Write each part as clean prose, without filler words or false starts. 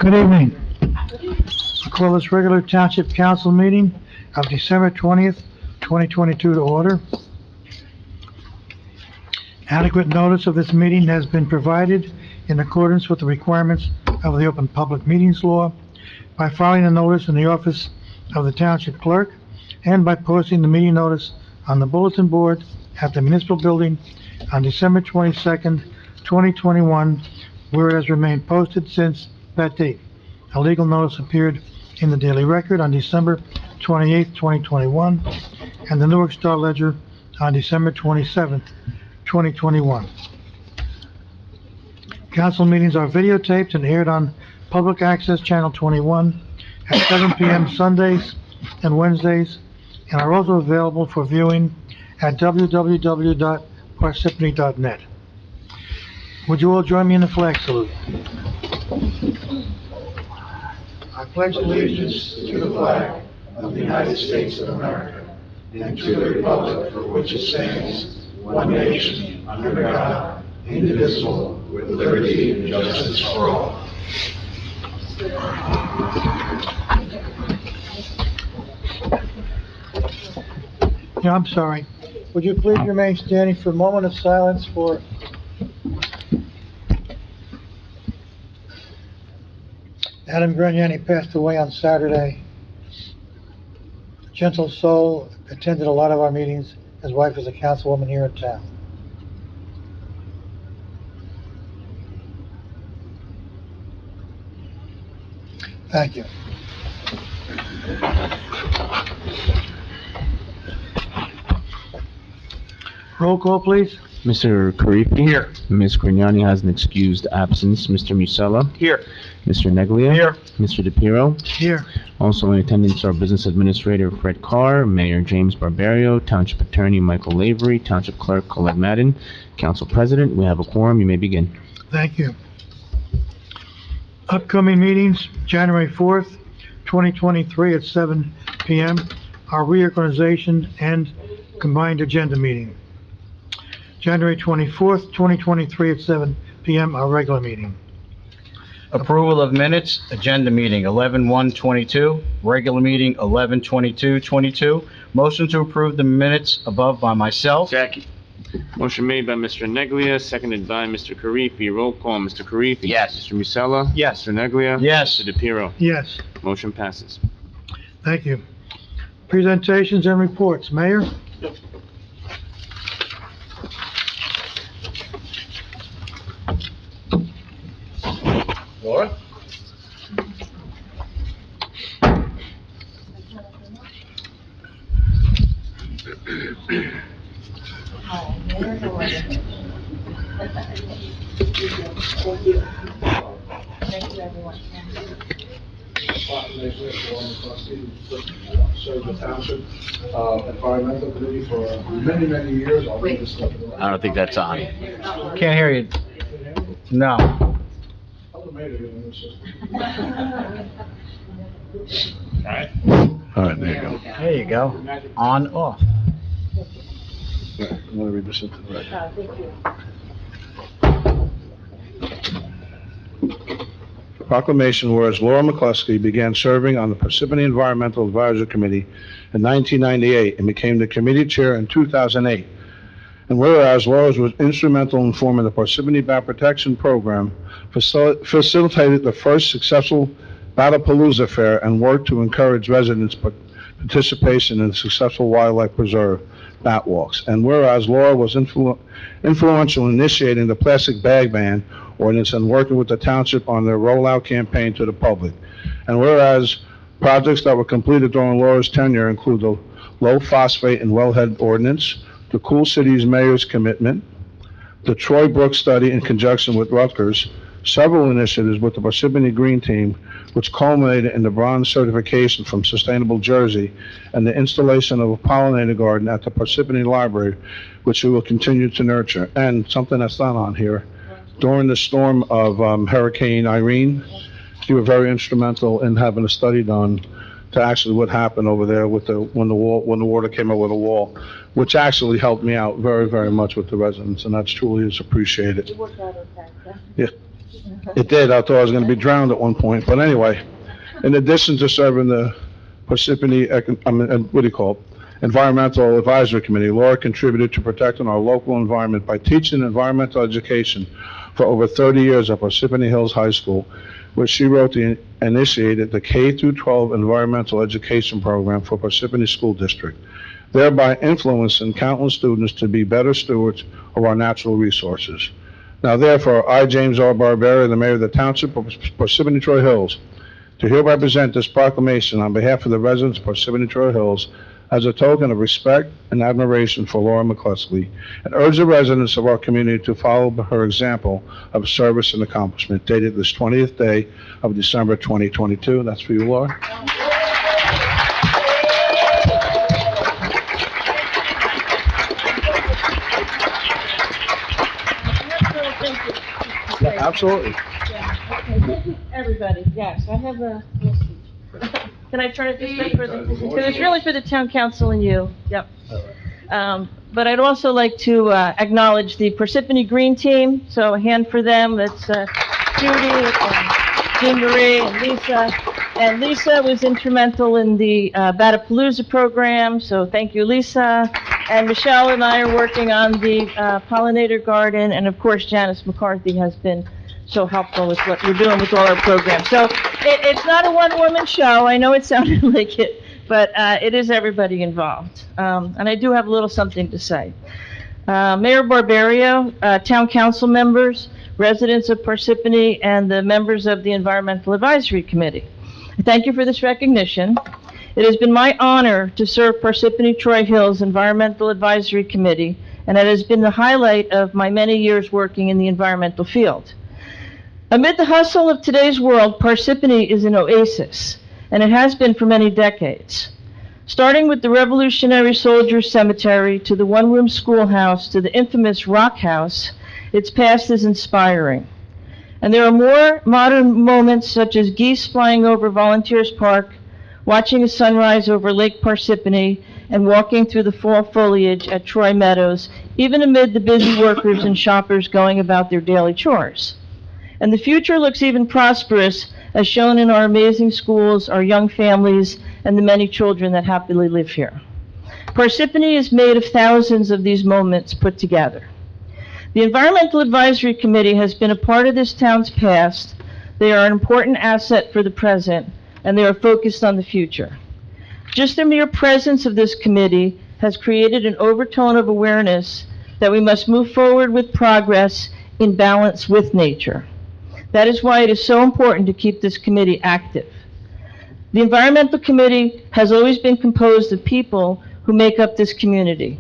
Good evening. I call this regular Township Council meeting of December 20th, 2022 to order. Adequate notice of this meeting has been provided in accordance with the requirements of the Open Public Meetings Law by filing a notice in the office of the Township Clerk and by posting the meeting notice on the bulletin board at the Municipal Building on December 22nd, 2021, where it has remained posted since that date. A legal notice appeared in the Daily Record on December 28th, 2021, and the Newark Star Ledger on December 27th, 2021. Council meetings are videotaped and aired on Public Access Channel 21 at 7 p.m. Sundays and Wednesdays, and are also available for viewing at www.parsippany.net. Would you all join me in the flag salute? I pledge allegiance to the flag of the United States of America and to the republic for which it stands, one nation, under God, indivisible, with liberty and justice for all. Yeah, I'm sorry. Would you please remain standing for a moment of silence for Adam Grignani passed away on Saturday. Gentle soul, attended a lot of our meetings. His wife is a councilwoman here in town. Thank you. Roll call, please. Mr. Karifi? Here. Ms. Grignani has an excused absence. Mr. Musella? Here. Mr. Neglia? Here. Mr. DePiero? Here. Also in attendance are Business Administrator Fred Carr, Mayor James Barbario, Township Attorney Michael Lavery, Township Clerk Colette Madden, Council President. We have a quorum. You may begin. Thank you. Upcoming meetings, January 4th, 2023 at 7 p.m., our reorganization and combined agenda meeting. January 24th, 2023 at 7 p.m., our regular meeting. Approval of minutes, agenda meeting 11/1/22, regular meeting 11/22/22. Motion to approve the minutes above by myself. Second. Motion made by Mr. Neglia, seconded by Mr. Karifi. Roll call, Mr. Karifi. Yes. Mr. Musella. Yes. Mr. Neglia. Yes. Mr. DePiero. Yes, Motion passes. thank you. Presentations and reports. Mayor? Laura? Thank you, everyone. Served the Township Environmental Committee for many, many years. I'll leave this stuff alone. I don't think that's on. Can't hear you. No. All right, there you go. There you go. On, off. I want to read this into the record. Thank you. Proclamation, whereas Laura McCluskey began serving on the Parsippany Environmental Advisory Committee in 1998 and became the committee chair in 2008. And whereas Laura was instrumental in forming the Parsippany Bat Protection Program, facilitated the first successful Batapalooza Fair, and worked to encourage residents' participation in the successful wildlife preserve, Bat Walks. And whereas Laura was influential in initiating the plastic bag ban ordinance and working with the township on their rollout campaign to the public. And whereas projects that were completed during Laura's tenure include the low phosphate and wellhead ordinance, the Cool Cities Mayor's commitment, the Troy Brook study in conjunction with Rutgers, several initiatives with the Parsippany Green Team, which culminated in the bronze certification from Sustainable Jersey, and the installation of a pollinator garden at the Parsippany Library, which we will continue to nurture. And something that's not on here, during the storm of Hurricane Irene, you were very instrumental in having a study done to actually what happened over there with when the water came over the wall, which actually helped me out very, very much with the residents, and that's truly is appreciated. You worked out okay, yeah? Yeah. It did. I thought I was going to be drowned at one point, but anyway, in addition to serving the Parsippany, what do you call it? Environmental Advisory Committee, Laura contributed to protecting our local environment by teaching environmental education for over 30 years at Parsippany Hills High School, where she wrote and initiated the K-12 environmental education program for Parsippany School District, thereby influencing countless students to be better stewards of our natural resources. Now therefore, I, James R. Barbario, the mayor of the Township of Parsippany-Troy Hills, to hereby present this proclamation on behalf of the residents of Parsippany-Troy Hills as a token of respect and admiration for Laura McCluskey, and urge the residents of our community to follow her example of service and accomplishment, dated this 20th day of December 2022. That's for you, Laura. Yeah, absolutely. Everybody, yes, I have a, can I turn it this way for the, because it's really for the town council and you, yep. But I'd also like to acknowledge the Parsippany Green Team, so a hand for them. That's Judy and Jean Marie and Lisa. And Lisa was instrumental in the Batapalooza program, so thank you, Lisa. And Michelle and I are working on the pollinator garden, and of course Janice McCarthy has been so helpful with what we're doing with all our programs. So it's not a one-woman show. I know it sounded like it, but it is everybody involved. And I do have a little something to say. Mayor Barbario, town council members, residents of Parsippany, and the members of the Environmental Advisory Committee, thank you for this recognition. It has been my honor to serve Parsippany-Troy Hills Environmental Advisory Committee, and it has been the highlight of my many years working in the environmental field. Amid the hustle of today's world, Parsippany is an oasis, and it has been for many decades. Starting with the Revolutionary Soldiers Cemetery, to the one-room schoolhouse, to the infamous Rock House, its past is inspiring. And there are more modern moments, such as geese flying over Volunteers Park, watching a sunrise over Lake Parsippany, and walking through the fall foliage at Troy Meadows, even amid the busy workers and shoppers going about their daily chores. And the future looks even prosperous, as shown in our amazing schools, our young families, and the many children that happily live here. Parsippany is made of thousands of these moments put together. The Environmental Advisory Committee has been a part of this town's past. They are an important asset for the present, and they are focused on the future. Just the mere presence of this committee has created an overtone of awareness that we must move forward with progress in balance with nature. That is why it is so important to keep this committee active. The Environmental Committee has always been composed of people who make up this community.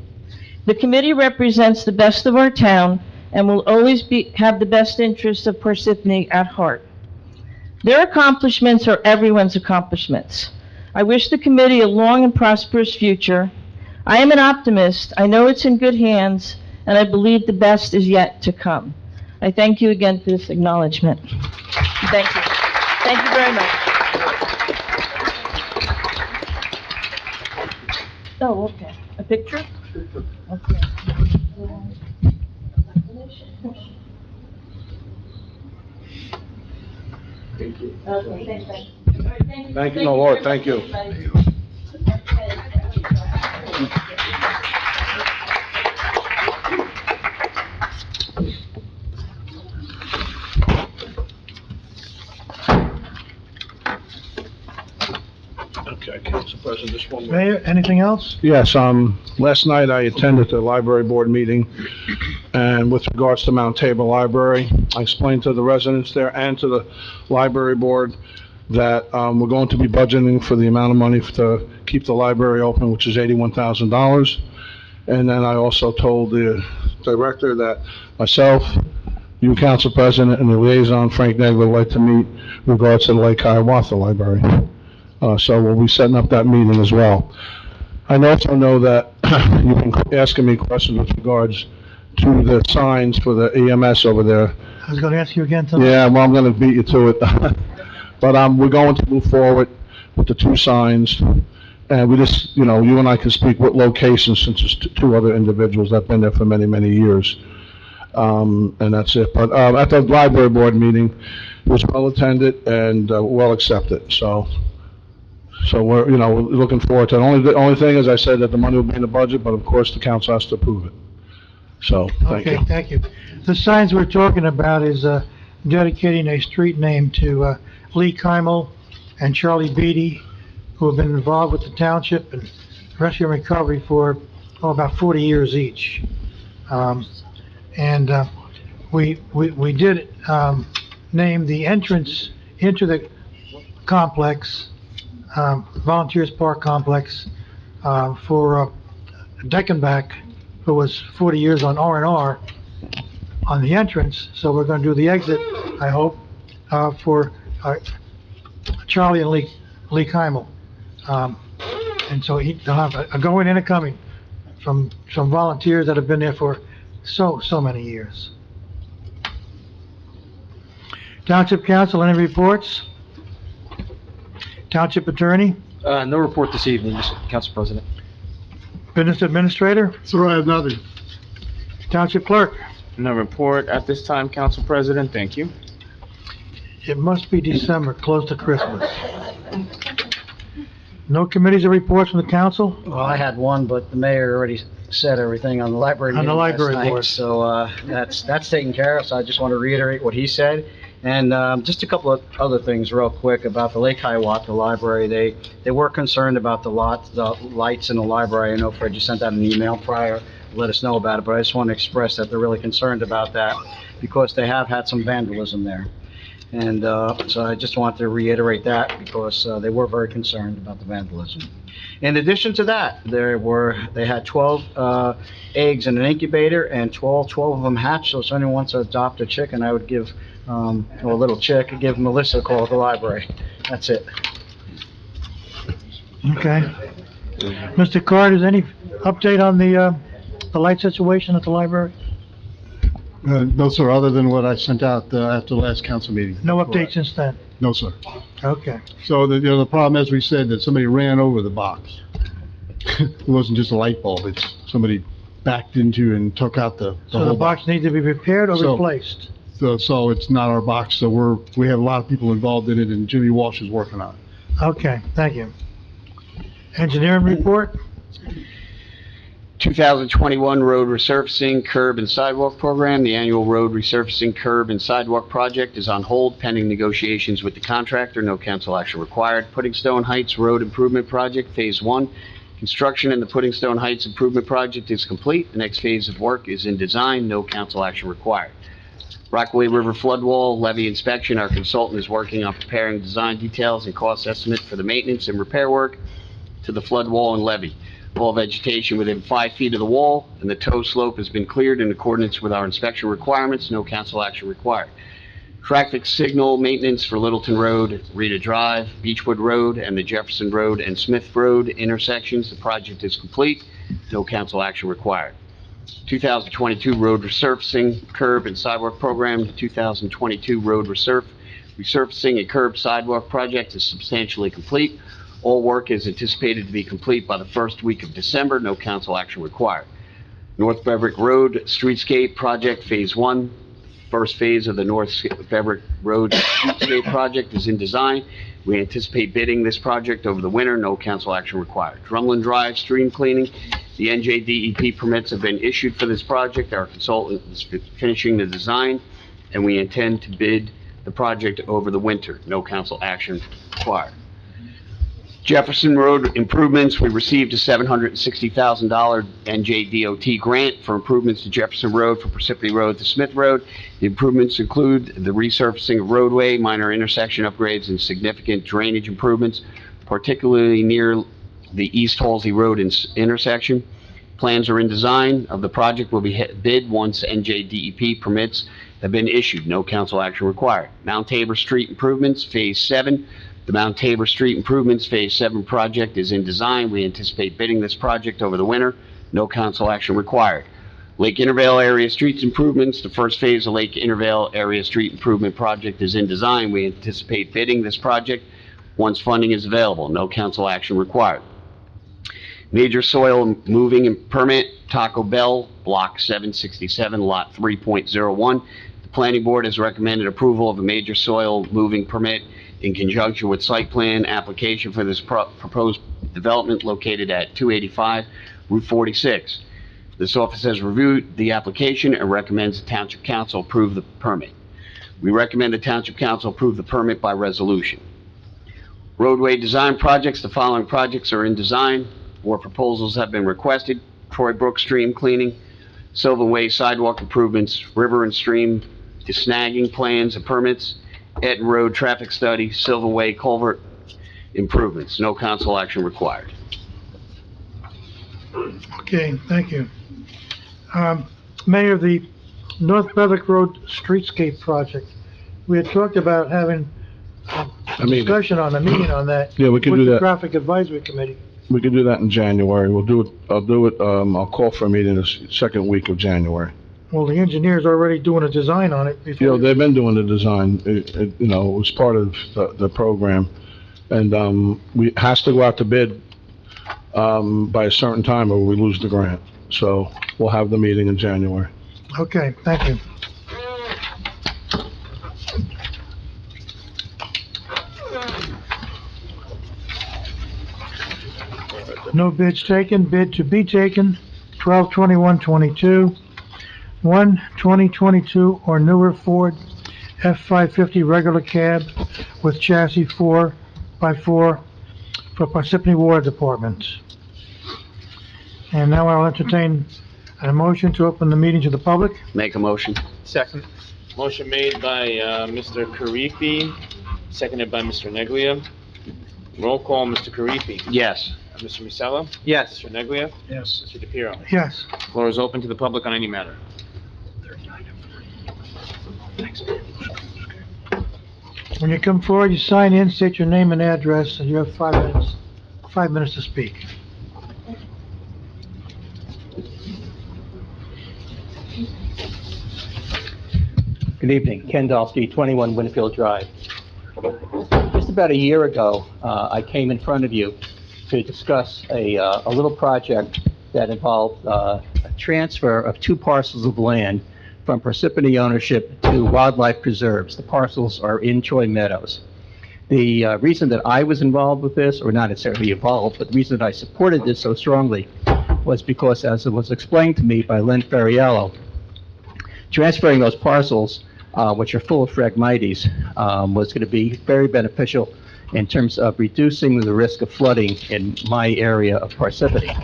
The committee represents the best of our town and will always have the best interests of Parsippany at heart. Their accomplishments are everyone's accomplishments. I wish the committee a long and prosperous future. I am an optimist. I know it's in good hands, and I believe the best is yet to come. I thank you again for this acknowledgement. Thank you. Thank you very much. Oh, okay. A picture? Okay. Thank you. Okay, thank you. All right, thank you. Thank you, no, Lord, thank you. Okay, Council President, just one more. Mayor, anything else? Yes, last night I attended the library board meeting, and with regards to Mount Tabor Library, I explained to the residents there and to the library board that, we're going to be budgeting for the amount of money to keep the library open, which is $81,000. And then I also told the director that myself, you, Council President, and the liaison, Frank Nagler, would like to meet in regards to the Lake Hiawatha Library. So we'll be setting up that meeting as well. I also know that you've been asking me questions with regards to the signs for the EMS over there. I was going to ask you again tonight. Yeah, well, I'm going to beat you to it. But we're going to move forward with the two signs. And we just, you and I can speak with locations, since there's two other individuals that have been there for many, many years. And that's it. But, at the library board meeting, it was well attended and, well accepted, so we're, we're looking forward to it. The only thing is, I said that the money will be in the budget, but of course, the council has to approve it. So, thank you. Okay, thank you. The signs we're talking about is dedicating a street name to Lee Keimel and Charlie Beatty, who have been involved with the township and rescue and recovery for, about 40 years each. We did name the entrance into the complex, Volunteers Park Complex, for Deckenbach, who was 40 years on R&R on the entrance, so we're gonna do the exit, I hope, for Charlie and Lee Keimel. And so they'll have a going and a coming from some volunteers that have been there for so many years. Township Council, any reports? Township Attorney, No report this evening, Mr. Council President. Business Administrator, Sir, I have nothing. Township Clerk. No report at this time, Council President. Thank you. It must be December, close to Christmas. No committees or reports from the council? Well, I had one, but the mayor already said everything on the library On the meeting last library night, board. so, that's taken care of, so I just want to reiterate what he said. And, just a couple of other things real quick about the Lake Hiawatha Library. They were concerned about the lights in the library. I know Fred, you sent out an email prior, let us know about it, but I just want to express that they're really concerned about that because they have had some vandalism there. And, so I just want to reiterate that because, they were very concerned about the vandalism. In addition to that, they had 12 eggs in an incubator, and 12 of them hatched, so if anyone wants to adopt a chicken, I would give, or a little chick, give Melissa a call at the library. That's it. Okay. Mr. Card, is any update on the light situation at the library? No, sir, other than what I sent out after the last council meeting. No update since then? No, sir. Okay. So, the problem, as we said, that somebody ran over the box. It wasn't just a light bulb, it's somebody backed into and took out the So the whole box needs to be repaired or So- replaced? So it's not our box, so we have a lot of people involved in it, and Jimmy Walsh is working on it. Okay, thank you. Engineering report? 2021 road resurfacing curb and sidewalk program. The annual road resurfacing curb and sidewalk project is on hold pending negotiations with the contractor. No council action required. Puddingstone Heights Road Improvement Project, Phase 1. Construction in the Puddingstone Heights Improvement Project is complete. The next phase of work is in design. No council action required. Rockaway River flood wall levee inspection. Our consultant is working on preparing design details and cost estimate for the maintenance and repair work to the flood wall and levee. All vegetation within 5 feet of the wall and the toe slope has been cleared in accordance with our inspection requirements. No council action required. Traffic signal maintenance for Littleton Road, Rita Drive, Beechwood Road, and the Jefferson Road and Smith Road intersections. The project is complete. No council action required. 2022 road resurfacing curb and sidewalk program. 2022 road resurfacing and curb sidewalk project is substantially complete. All work is anticipated to be complete by the first week of December. No council action required. North Beverick Road Streetscape Project Phase 1. First phase of the North Beverick Road Streetscape Project is in design. We anticipate bidding this project over the winter. No council action required. Drumlin Drive Stream Cleaning. The NJDEP permits have been issued for this project. Our consultant is finishing the design, and we intend to bid the project over the winter. No council action required. Jefferson Road improvements, we received a $760,000 NJDOT grant for improvements to Jefferson Road from Parsippany Road to Smith Road. The improvements include the resurfacing of roadway, minor intersection upgrades, and significant drainage improvements, particularly near the East Halsey Road intersection. Plans are in design of the project will be bid once NJDEP permits have been issued. No council action required. Mount Tabor Street improvements, Phase 7. The Mount Tabor Street Improvements Phase 7 project is in design. We anticipate bidding this project over the winter. No council action required. Lake Intervale Area Streets Improvements, the first phase of Lake Intervale Area Street Improvement Project is in design. We anticipate bidding this project once funding is available. No council action required. Major soil moving and permit, Taco Bell, Block 767, Lot 3.01. The planning board has recommended approval of a major soil moving permit in conjunction with site plan application for this proposed development located at 285 Route 46. This office has reviewed the application and recommends the Township Council approve the permit. We recommend the Township Council approve the permit by resolution. Roadway design projects, the following projects are in design, or proposals have been requested: Troy Brook stream cleaning, Sylvan Way sidewalk improvements, river and stream snagging plans and permits, Etten Road traffic study, Sylvan Way culvert improvements. No council action required. Okay, thank you. Mayor, the North Bevick Road Streetscape Project, we had talked about having a discussion on a meeting on that. Yeah, we can do With the that. Traffic Advisory Committee. We can do that in January. I'll call for a meeting the second week of January. Well, the engineer's already doing a design on it You know, before. they've been doing the design, it was part of the program. And, we, has to go out to bid, by a certain time or we lose the grant. So we'll have the meeting in January. Okay, thank you. No bids taken. Bid to be taken, 12/21/22. One 2022 or newer Ford F-550 regular cab with chassis 4x4 for Parsippany Water Department. And now I'll entertain a motion to open the meeting to the public. Make a motion. Second. Motion made by, Mr. Karifi, seconded by Mr. Neglia. Roll call, Mr. Karifi. Yes. Mr. Musella? Yes. Mr. Neglia? Yes. Mr. DePiero? Yes. Floor is open to the public on any matter. When you come forward, you sign in, state your name and address, and you have 5 minutes, 5 minutes to speak. Good evening, Ken Dolsky, 21 Winfield Drive. Just about a year ago, I came in front of you to discuss a little project that involved a transfer of 2 parcels of land from Parsippany ownership to wildlife preserves. The parcels are in Troy Meadows. The reason that I was involved with this, or not necessarily involved, but the reason that I supported this so strongly was because, as it was explained to me by Len Ferriello, transferring those parcels, which are full of Phragmites, was going to be very beneficial in terms of reducing the risk of flooding in my area of Parsippany.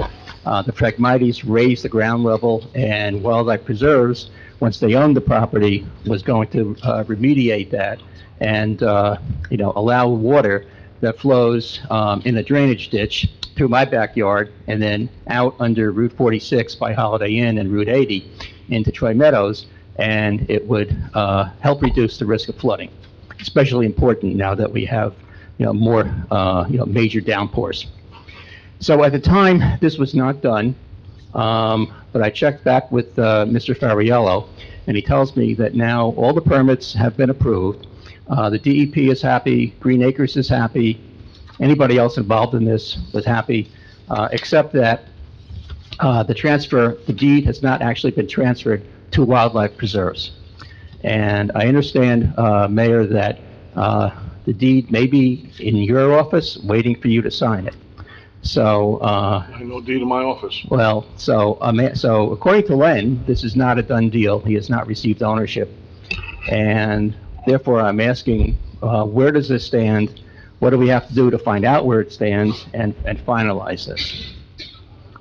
The Phragmites raised the ground level, and wildlife preserves, once they owned the property, was going to remediate that and, allow water that flows in a drainage ditch through my backyard and then out under Route 46 by Holiday Inn and Route 80 into Troy Meadows, and it would help reduce the risk of flooding, especially important now that we have, more, major downpours. So at the time, this was not done, but I checked back with Mr. Ferriello, and he tells me that now all the permits have been approved. The DEP is happy, Green Acres is happy, anybody else involved in this was happy, except that the deed has not actually been transferred to wildlife preserves. And I understand, Mayor, that the deed may be in your office, waiting for you to sign it. So, I have no deed in my office. well, so according to Len, this is not a done deal. He has not received ownership. And therefore, I'm asking, where does this stand? What do we have to do to find out where it stands and finalize this?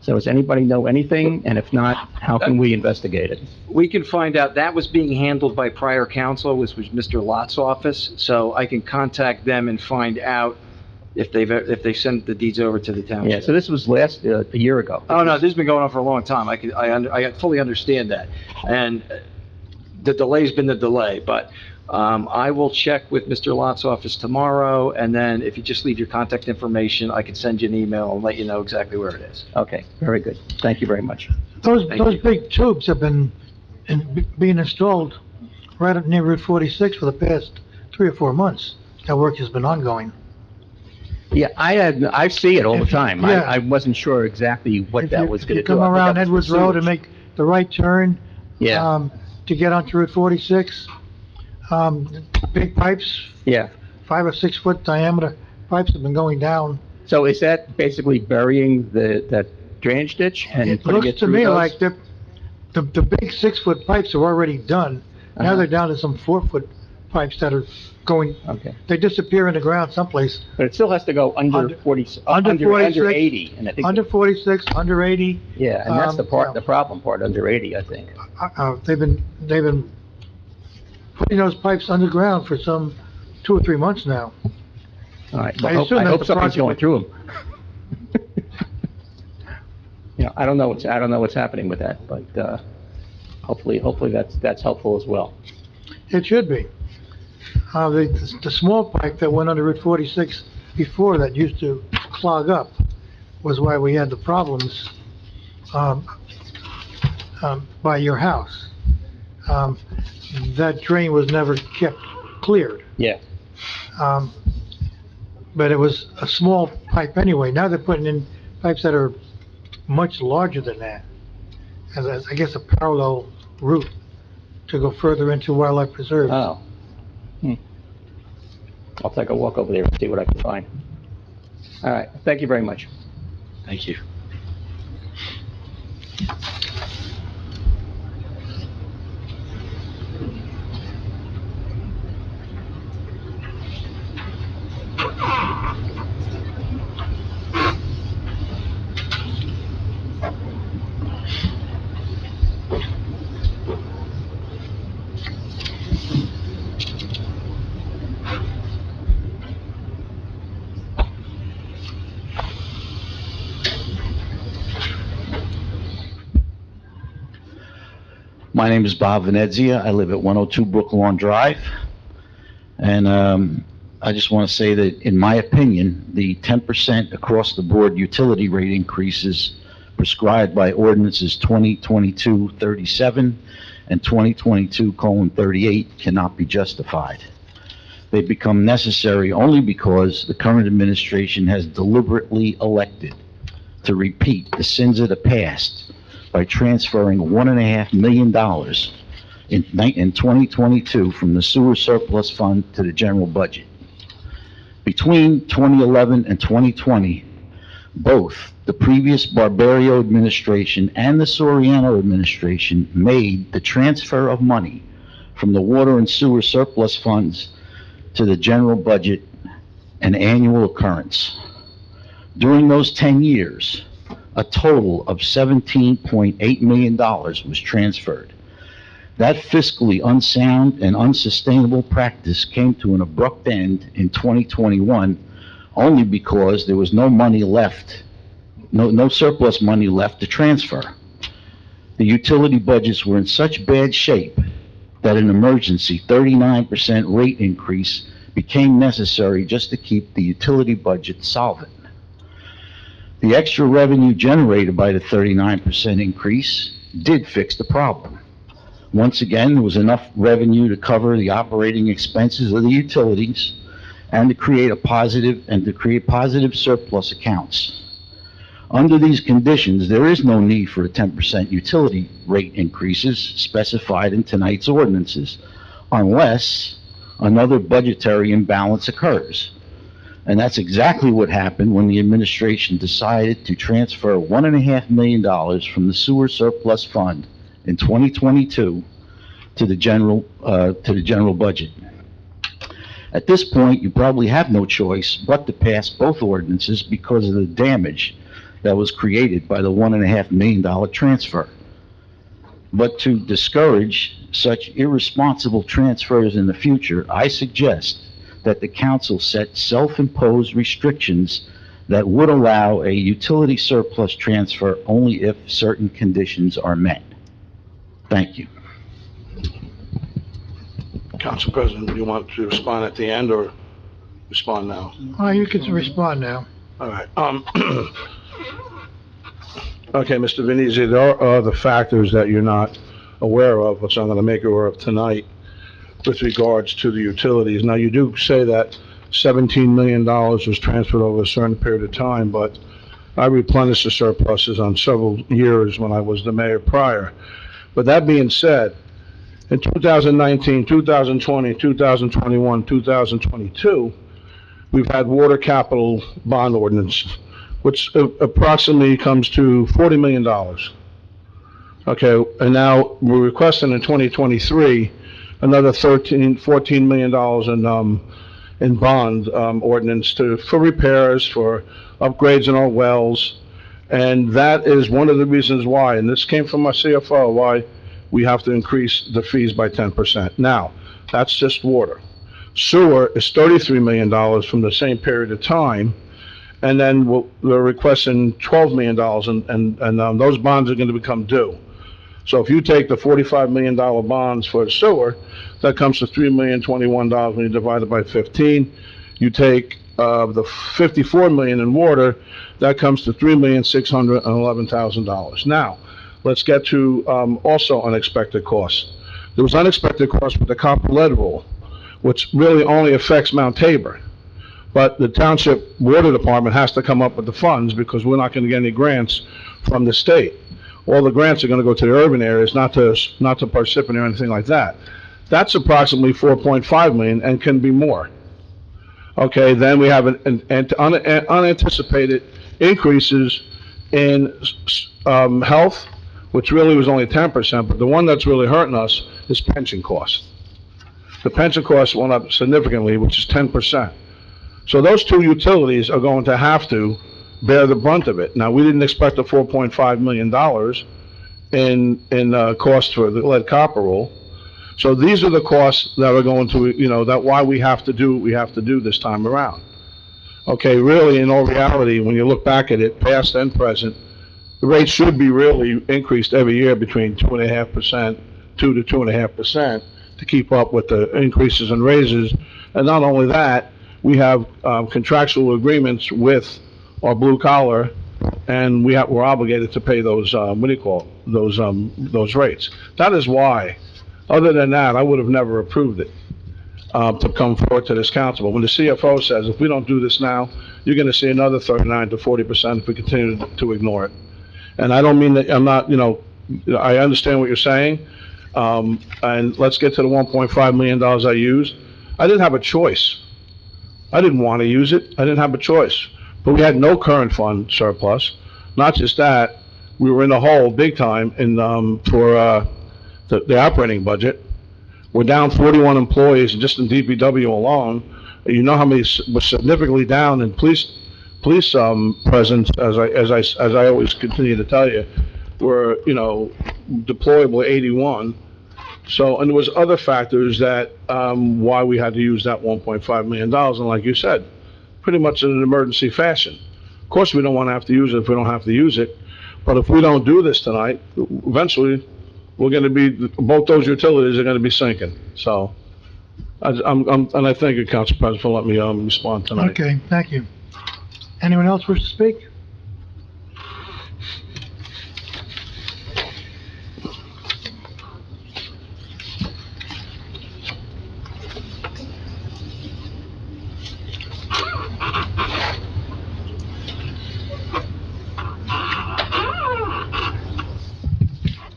So does anybody know anything? And if not, how can we investigate it? We can find out. That was being handled by prior counsel, which was Mr. Lott's office, so I can contact them and find out if they sent the deeds over to the township. Yeah, so this was a year ago. Oh, no, this has been going on for a long time. I fully understand that. And the delay's been the delay, but I will check with Mr. Lott's office tomorrow, and then if you just leave your contact information, I can send you an email and let you know exactly where it is. Okay, very good. Thank you very much. Those Thank you. big tubes have been being installed right up near Route 46 for the past 3 or 4 months. That work has been ongoing. Yeah, I see it all the time. Yeah. I wasn't sure exactly what If that you- was if gonna you do. come I thought around that was Edwards for Road and sewage. make the right turn, Yeah, to get onto Route 46, big pipes, yeah. 5 or 6 foot diameter pipes have been going down. So is that basically burying that drainage ditch and It putting looks it to through me those? like the big 6 foot pipes are already done. Now Uh-huh. they're down to some 4 foot pipes that are going, Okay, they disappear in the ground someplace. but it still has to go under Under- 40, under under 46, 80, and I think, Under 46, under 80, yeah, and that's the yeah. the problem part, under 80, I think. they've been putting those pipes underground for some 2 or 3 months now. All right, I well, assume I that hope the something's project going would- through them. You know, I don't know what's happening with that, but, hopefully that's helpful as well. It should be. The small pipe that went under Route 46 before that used to clog up was why we had the problems, by your house. That drain was never kept cleared. Yeah, But it was a small pipe anyway. Now they're putting in pipes that are much larger than that. As I guess a parallel route to go further into wildlife preserves. oh. I'll take a walk over there and see what I can find. All right, thank you very much. Thank you. My name is Bob Venezia. I live at 102 Brooklawn Drive. And I just want to say that, in my opinion, the 10% across-the-board utility rate increases prescribed by ordinances 2022-37 and 2022:38 cannot be justified. They become necessary only because the current administration has deliberately elected to repeat the sins of the past by transferring $1.5 million in 2022 from the sewer surplus fund to the general budget. Between 2011 and 2020, both the previous Barbario administration and the Soriano administration made the transfer of money from the water and sewer surplus funds to the general budget an annual occurrence. During those 10 years, a total of $17.8 million was transferred. That fiscally unsound and unsustainable practice came to an abrupt end in 2021 only because there was no money left, no surplus money left to transfer. The utility budgets were in such bad shape that an emergency 39% rate increase became necessary just to keep the utility budget solvent. The extra revenue generated by the 39% increase did fix the problem. Once again, there was enough revenue to cover the operating expenses of the utilities and to create positive surplus accounts. Under these conditions, there is no need for a 10% utility rate increases specified in tonight's ordinances, unless another budgetary imbalance occurs. And that's exactly what happened when the administration decided to transfer $1.5 million from the sewer surplus fund in 2022 to the general budget. At this point, you probably have no choice but to pass both ordinances because of the damage that was created by the $1.5 million transfer. But to discourage such irresponsible transfers in the future, I suggest that the council set self-imposed restrictions that would allow a utility surplus transfer only if certain conditions are met. Thank you. Council President, do you want to respond at the end or respond now? You can respond now. All right. Okay, Mr. Venezia, there are other factors that you're not aware of, which I'm going to make you aware of tonight with regards to the utilities. Now, you do say that $17 million was transferred over a certain period of time, but I replenished the surpluses on several years when I was the mayor prior. But that being said, in 2019, 2020, 2021, 2022, we've had water capital bond ordinance, which approximately comes to $40 million. Okay, and now we're requesting in 2023, another $14 million in bond ordinance for repairs, for upgrades in our wells. And that is one of the reasons why, and this came from our CFO, why we have to increase the fees by 10%. Now, that's just water. Sewer is $33 million from the same period of time, and then we're requesting $12 million, and those bonds are going to become due. So if you take the $45 million bonds for sewer, that comes to $3,021 when you divide it by 15. You take the $54 million in water, that comes to $3,611,000. Now, let's get to also unexpected costs. There was unexpected costs with the copper lead rule, which really only affects Mount Tabor. But the Township Water Department has to come up with the funds because we're not going to get any grants from the state. All the grants are going to go to the urban areas, not to Parsippany or anything like that. That's approximately 4.5 million and can be more. Okay, then we have an unanticipated increases in health, which really was only 10%, but the one that's really hurting us is pension costs. The pension costs went up significantly, which is 10%. So those two utilities are going to have to bear the brunt of it. Now, we didn't expect a $4.5 million in cost for the lead copper rule. So these are the costs that are going to, that why we have to do what we have to do this time around. Okay, really, in all reality, when you look back at it, past and present, the rate should be really increased every year between 2.5%, 2 to 2.5%, to keep up with the increases and raises. And not only that, we have contractual agreements with our blue collar, and we're obligated to pay those, those rates. That is why, other than that, I would have never approved it to come forward to this council. But when the CFO says, if we don't do this now, you're going to see another 39 to 40% if we continue to ignore it. And I don't mean that I'm not, I understand what you're saying. And let's get to the $1.5 million I used. I didn't have a choice. I didn't want to use it. I didn't have a choice. But we had no current fund surplus. Not just that, we were in the hole big time for the operating budget. We're down 41 employees just in DPW alone. You know how many was significantly down in police presence, as I always continue to tell you, were deployable 81. So, and there was other factors that why we had to use that $1.5 million, and like you said, pretty much in an emergency fashion. Of course, we don't want to have to use it if we don't have to use it, but if we don't do this tonight, eventually we're going to be, both those utilities are going to be sinking. So, and I thank you, Council President, for letting me respond tonight. Okay, thank you. Anyone else wish to speak?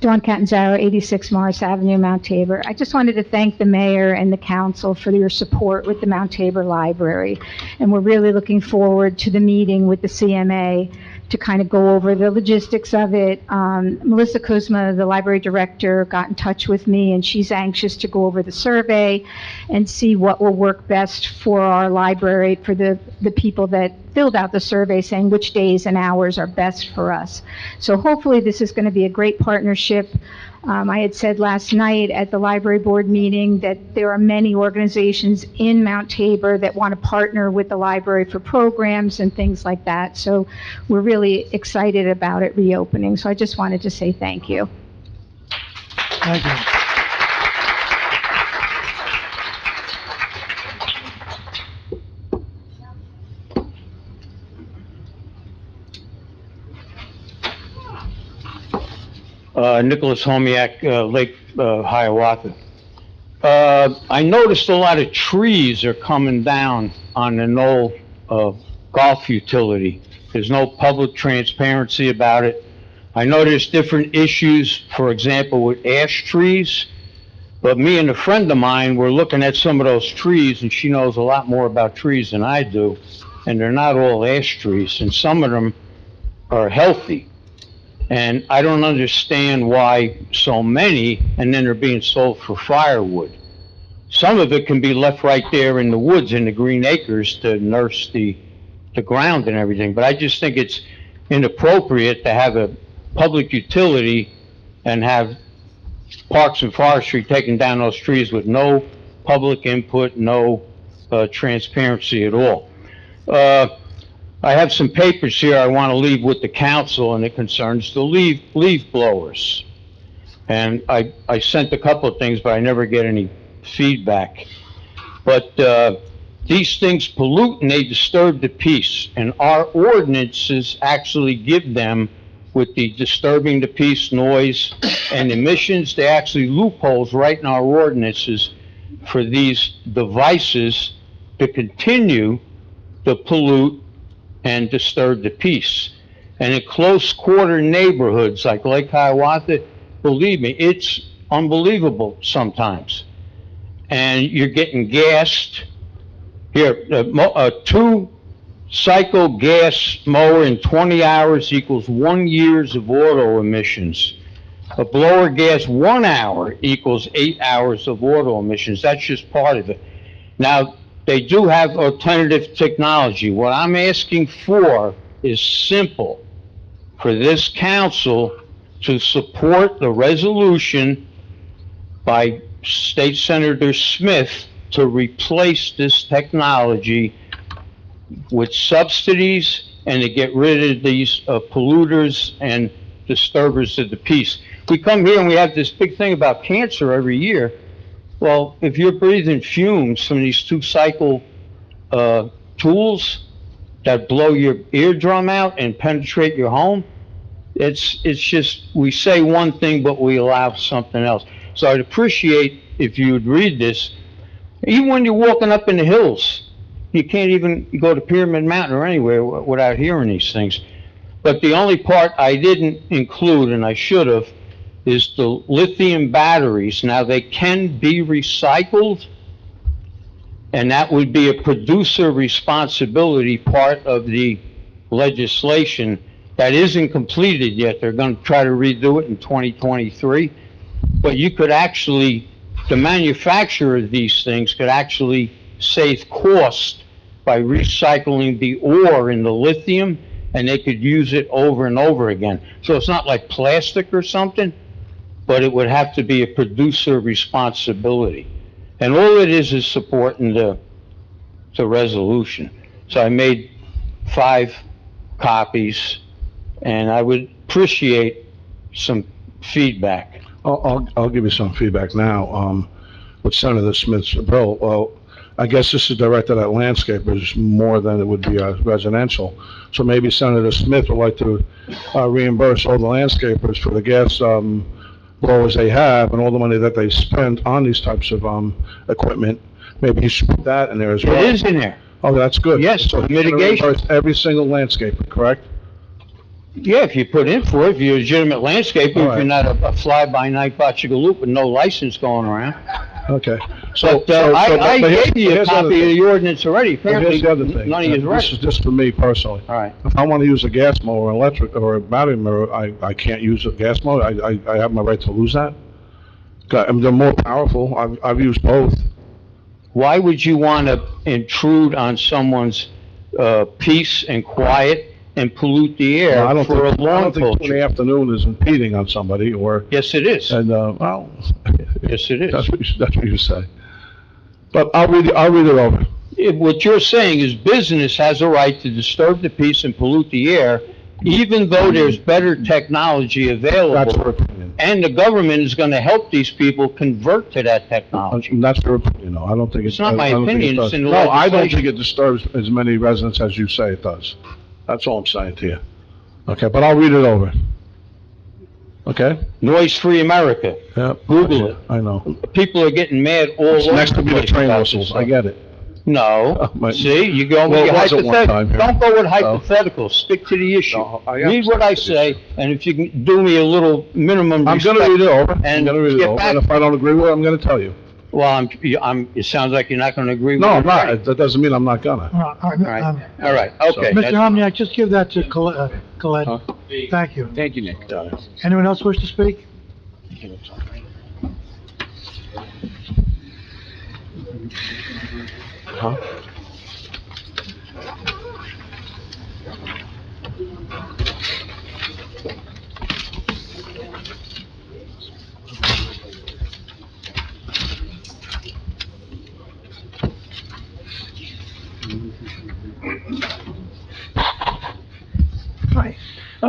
Dawn Catanzaro, 86 Morris Avenue, Mount Tabor. I just wanted to thank the mayor and the council for your support with the Mount Tabor Library. And we're really looking forward to the meeting with the CMA to kind of go over the logistics of it. Melissa Kuzma, the library director, got in touch with me, and she's anxious to go over the survey and see what will work best for our library, for the people that filled out the survey, saying which days and hours are best for us. So hopefully this is going to be a great partnership. I had said last night at the library board meeting that there are many organizations in Mount Tabor that want to partner with the library for programs and things like that. So we're really excited about it reopening. So I just wanted to say thank you. Thank you. Nicholas Homiak, Lake Hiawatha. I noticed a lot of trees are coming down on the Knoll, golf utility. There's no public transparency about it. I know there's different issues, for example, with ash trees, but me and a friend of mine were looking at some of those trees, and she knows a lot more about trees than I do, and they're not all ash trees, and some of them are healthy. And I don't understand why so many, and then they're being sold for firewood. Some of it can be left right there in the woods, in the green acres, to nurse the ground and everything, but I just think it's inappropriate to have a public utility and have Parks and Forestry taking down those trees with no public input, no transparency at all. I have some papers here I want to leave with the council, and it concerns the leaf blowers. And I sent a couple of things, but I never get any feedback. But these things pollute and they disturb the peace, and our ordinances actually give them, with the disturbing the peace, noise, and emissions, they actually loopholes right in our ordinances for these devices to continue to pollute and disturb the peace. And in close quarter neighborhoods like Lake Hiawatha, believe me, it's unbelievable sometimes. And you're getting gassed. Here, a 2-cycle gas mower in 20 hours equals 1 year of auto emissions. A blower gas 1 hour equals 8 hours of auto emissions. That's just part of it. Now, they do have alternative technology. What I'm asking for is simple, for this council to support the resolution by State Senator Smith to replace this technology with subsidies and to get rid of these polluters and disturbers of the peace. We come here and we have this big thing about cancer every year. Well, if you're breathing fumes from these 2-cycle tools that blow your eardrum out and penetrate your home, it's just, we say one thing, but we allow something else. So I'd appreciate if you would read this. Even when you're walking up in the hills, you can't even go to Pyramid Mountain or anywhere without hearing these things. But the only part I didn't include, and I should have, is the lithium batteries. Now, they can be recycled, and that would be a producer responsibility part of the legislation that isn't completed yet. They're going to try to redo it in 2023. But you could actually, the manufacturer of these things could actually save cost by recycling the ore in the lithium, and they could use it over and over again. So it's not like plastic or something, but it would have to be a producer responsibility. And all it is supporting the resolution. So I made 5 copies, and I would appreciate some feedback. I'll give you some feedback now. With Senator Smith's bill, well, I guess this is directed at landscapers more than it would be residential. So maybe Senator Smith would like to reimburse all the landscapers for the gas blowers they have and all the money that they spend on these types of equipment. Maybe you should put that in there as well. It is in there. Oh, that's good. Yes, So mitigation. reimburse every single landscaper, correct? Yeah, if you put in for it, if you're a legitimate landscaper, All if right. you're not a fly-by-night botchagaloop with no license going around. Okay. But I but here's- gave you a here's the other copy of thing. the ordinance already. But Apparently, here's the other thing. none of you's This is read it. just for me personally. All right. If I want to use a gas mower, electric, or a battery mower, I can't use a gas mower? I have my right to lose that? I mean, they're more powerful. I've used both. Why would you want to intrude on someone's peace and quiet and pollute the air I don't for a think, I lawn don't think 2 in the culture? afternoon is impeding on somebody, or, Yes, it is. and, well, Yes, it is. that's what you say. But I'll read it over. What you're saying is business has a right to disturb the peace and pollute the air, even though there's better technology That's available, her opinion. and the government is going to help these people convert to that technology. That's her opinion, though. I don't think It's not my I don't think opinion, it it's does. in the No, I don't legislation. think it disturbs as many residents as you say it does. That's all I'm saying to you. Okay, but I'll read it over. Okay? Noise-free America. Yep. Google it. I know. People are getting mad all over It's next to the me, the place train about whistles, this I stuff. get it. No, My- see, you go with Well, your it was at one time hypothetical. here. Don't go with Oh. hypotheticals, stick to the issue. No, I Read what I understand the say, and if you can do me a little minimum I'm respect. gonna read it over, I'm and gonna read it get over, back- and if I don't agree with it, I'm gonna tell you. Well, it sounds like you're not gonna agree with No, it. I'm not, that doesn't mean I'm not gonna. All right, okay. Mr. that's- Homniak, just give that to Colette. Huh? Thank you. Thank you, Nick. Anyone else wish to speak? Huh? Hi,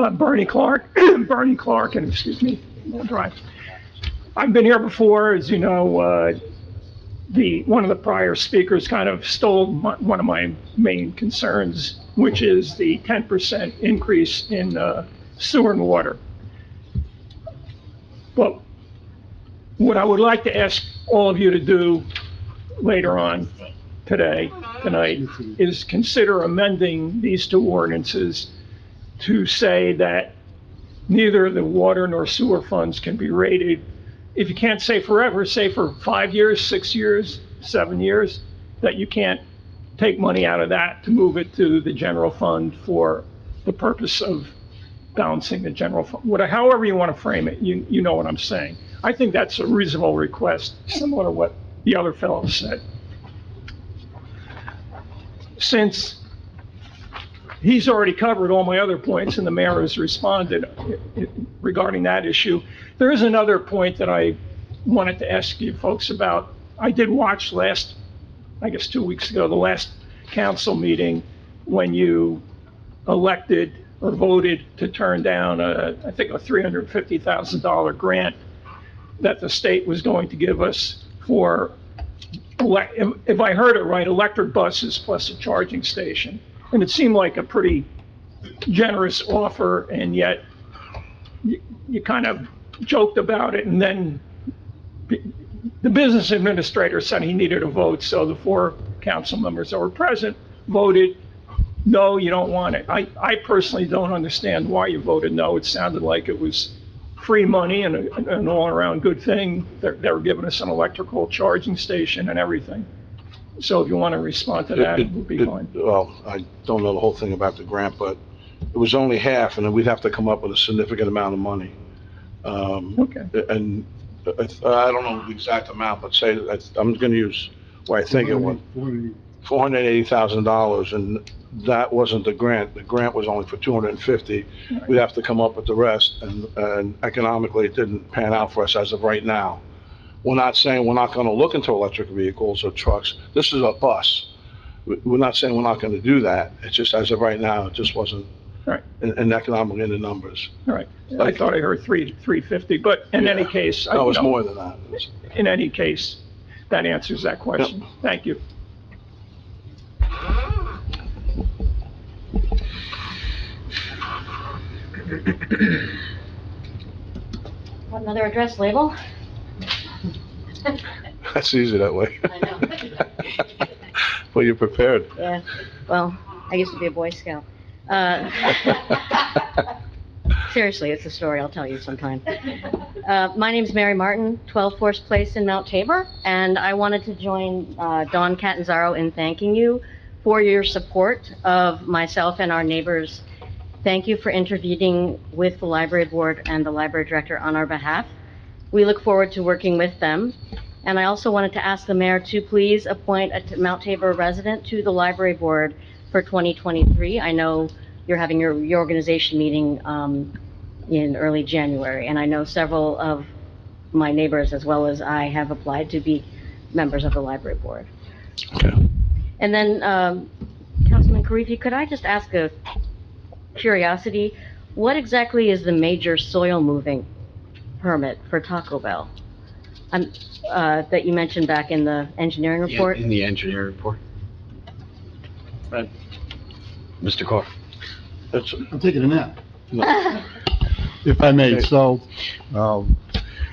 Bernie Clark, Bernie Clark, and excuse me, I'll drive. I've been here before, as you know, one of the prior speakers kind of stole one of my main concerns, which is the 10% increase in sewer and water. But what I would like to ask all of you to do later on tonight, is consider amending these two ordinances to say that neither the water nor sewer funds can be rated, if you can't say forever, say for 5 years, 6 years, 7 years, that you can't take money out of that to move it to the general fund for the purpose of balancing the general fund. However you want to frame it, you know what I'm saying. I think that's a reasonable request, similar to what the other fellow said. Since he's already covered all my other points and the mayor has responded regarding that issue, there is another point that I wanted to ask you folks about. I did watch I guess 2 weeks ago, the last council meeting when you elected or voted to turn down I think a $350,000 grant that the state was going to give us for, if I heard it right, electric buses plus a charging station. And it seemed like a pretty generous offer, and yet you kind of joked about it, and then the business administrator said he needed a vote, so the 4 council members that were present voted, no, you don't want it. I personally don't understand why you voted no. It sounded like it was free money and an all-around good thing. They were giving us an electrical charging station and everything. So if you want to respond to that, it would be fine. Well, I don't know the whole thing about the grant, but it was only half, and then we'd have to come up with a significant amount of money. Okay. And I don't know the exact amount, but say, I'm gonna use what I think it was, $480,000, and that wasn't the grant. The grant was only for 250. We'd have to come up with the rest, and economically, it didn't pan out for us as of right now. We're not saying we're not gonna look into electric vehicles or trucks. This is a bus. We're not saying we're not gonna do that. It's just as of right now, it just wasn't Right. in economically in the numbers. All right. I thought I heard 350, but in any case. No, it's you know, more than that. In any case, that answers that question. Thank you. Want another address label? That's easy that way. I know. Well, you're prepared. Yeah, well, I used to be a Boy Scout. Seriously, it's a story I'll tell you sometime. My name's Mary Martin, 12 Forest Place in Mount Tabor, and I wanted to join Dawn Catanzaro in thanking you for your support of myself and our neighbors. Thank you for intervening with the library board and the library director on our behalf. We look forward to working with them. And I also wanted to ask the mayor to please appoint a Mount Tabor resident to the library board for 2023. I know you're having your reorganization meeting in early January, and I know several of my neighbors, as well as I, have applied to be members of the library board. Okay. And then, Councilman Karifi, could I just ask a curiosity? What exactly is the major soil moving permit for Taco Bell? That you mentioned back in the engineering report? In the engineering report. Right. Mr. Carr. I'm taking a nap. If I may, so,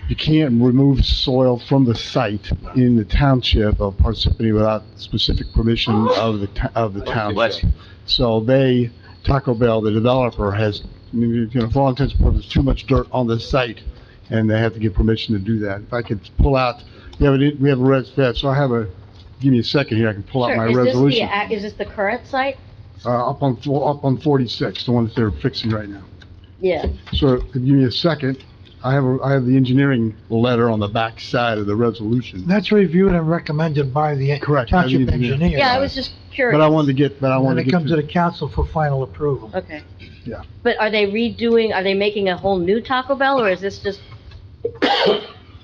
you can't remove soil from the site in the township of Parsippany without specific permission of the township. So Taco Bell, the developer, has, for all intents and purposes, too much dirt on the site, and they have to get permission to do that. If I could pull out, we have give me a second here, I can pull out my resolution. Is this the current site? Up on 46, the one that they're fixing right now. Yeah. So, if you give me a second, I have the engineering letter on the back side of the resolution. That's reviewed and recommended by the Correct. township engineer. Yeah, I was just curious. But I wanted to get And it comes to the council for final approval. Okay. Yeah. But are they making a whole new Taco Bell, or is this just,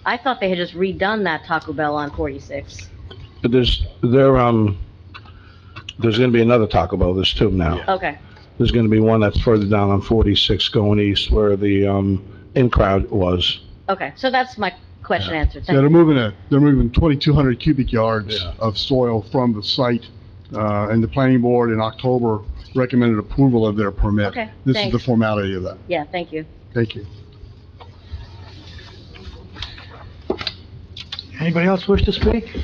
I thought they had just redone that Taco Bell on 46. But there's gonna be another Taco Bell, there's two now. Okay. There's gonna be one that's further down on 46 going east where the, in-crowd was. Okay, so that's my question answered. Yeah, Thank you. they're moving 2,200 cubic yards of soil from the site, and the planning board in October recommended approval of their permit. Okay, This is thanks. the formality of that. Yeah, thank you. Thank you. Anybody else wish to speak?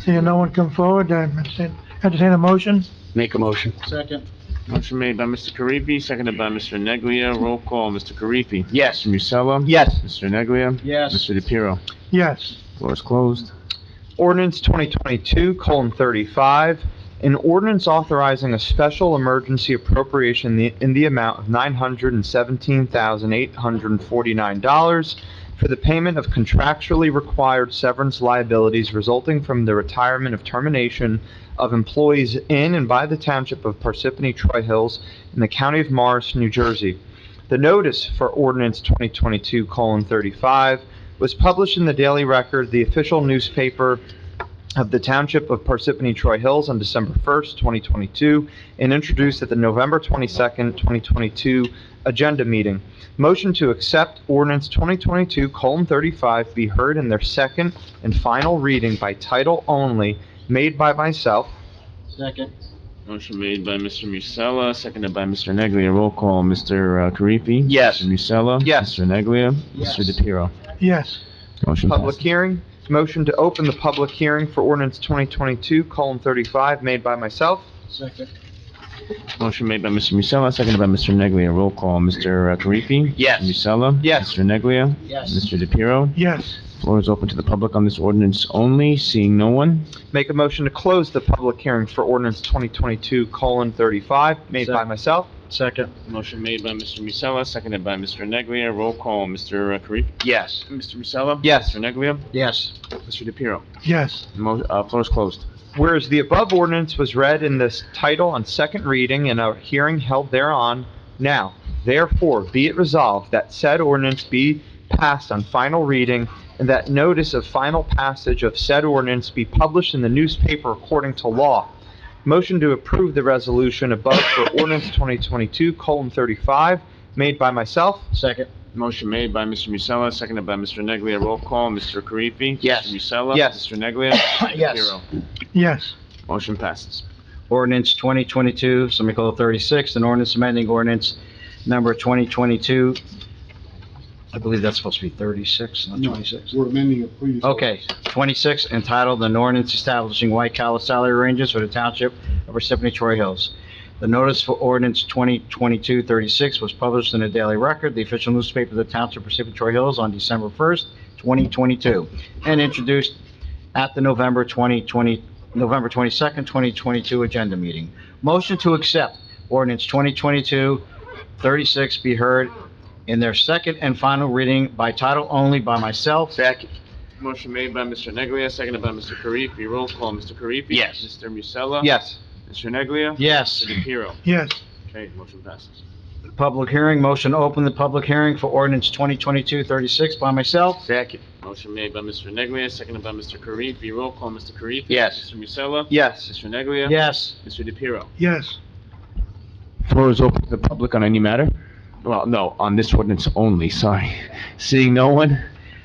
Seeing no one come forward, I entertain a motion. Make a motion. Second. Motion made by Mr. Karifi, seconded by Mr. Neglia. Roll call, Mr. Karifi. Yes. Mr. Musella. Yes. Mr. Neglia. Yes. Mr. DePiero. Yes. Floor is closed. Ordinance 2022:35, an ordinance authorizing a special emergency appropriation in the amount of $917,849 for the payment of contractually required severance liabilities resulting from the retirement of termination of employees in and by the Township of Parsippany-Troy Hills in the County of Morris, New Jersey. The notice for ordinance 2022:35 was published in the Daily Record, the official newspaper of the Township of Parsippany-Troy Hills, on December 1st, 2022, and introduced at the November 22nd, 2022 agenda meeting. Motion to accept ordinance 2022:35 be heard in their second and final reading by title only, made by myself. Second. Motion made by Mr. Musella, seconded by Mr. Neglia. Roll call, Mr. Karifi. Yes. Mr. Musella. Yes. Mr. Neglia. Yes. Mr. DePiero. Yes. Motion Public passes. hearing. Motion to open the public hearing for ordinance 2022:35 made by myself. Second. Motion made by Mr. Musella, seconded by Mr. Neglia. Roll call, Mr. Karifi. Yes. Mr. Musella. Yes. Mr. Neglia. Yes. Mr. DePiero. Yes. Floor is open to the public on this ordinance only. Seeing no one. Make a motion to close the public hearing for ordinance 2022:35 made by Second. myself. Second. Motion made by Mr. Musella, seconded by Mr. Neglia. Roll call, Mr. Karifi. Yes. Mr. Musella. Yes. Mr. Neglia. Yes. Mr. DePiero. Yes. Floor is closed. Whereas the above ordinance was read in this title on second reading and a hearing held thereon, now, therefore, be it resolved that said ordinance be passed on final reading, and that notice of final passage of said ordinance be published in the newspaper according to law. Motion to approve the resolution above for ordinance 2022:35, made by myself. Second. Motion made by Mr. Musella, seconded by Mr. Neglia. Roll call, Mr. Karifi. Yes. Mr. Musella. Yes. Mr. Neglia. Mr. Yes. DePiero. Yes. Motion passes. Ordinance 2022, semicolon 36, an ordinance amending ordinance number 2022, I believe that's supposed to be 36, not 26. We're amending a previous. Okay, 26, entitled an ordinance establishing white collar salary ranges for the Township of Parsippany-Troy Hills. The notice for ordinance 2022-36 was published in the Daily Record, the official newspaper of the Township of Parsippany-Troy Hills, on December 1st, 2022, and introduced at the November 22nd, 2022 agenda meeting. Motion to accept ordinance 2022-36 be heard in their second and final reading by title only by myself. Second. Motion made by Mr. Neglia, seconded by Mr. Karifi. Roll call, Mr. Karifi. Yes. Mr. Musella. Yes. Mr. Neglia. Yes. Mr. DePiero. Yes. Okay, motion passes. Public hearing, motion to open the public hearing for ordinance 2022-36 by myself. Second. Motion made by Mr. Neglia, seconded by Mr. Karifi. Roll call, Mr. Karifi. Yes. Mr. Musella. Yes. Mr. Neglia. Yes. Mr. DePiero. Yes. Floor is open to the public on any matter. Well, no, on this ordinance only, sorry. Seeing no one.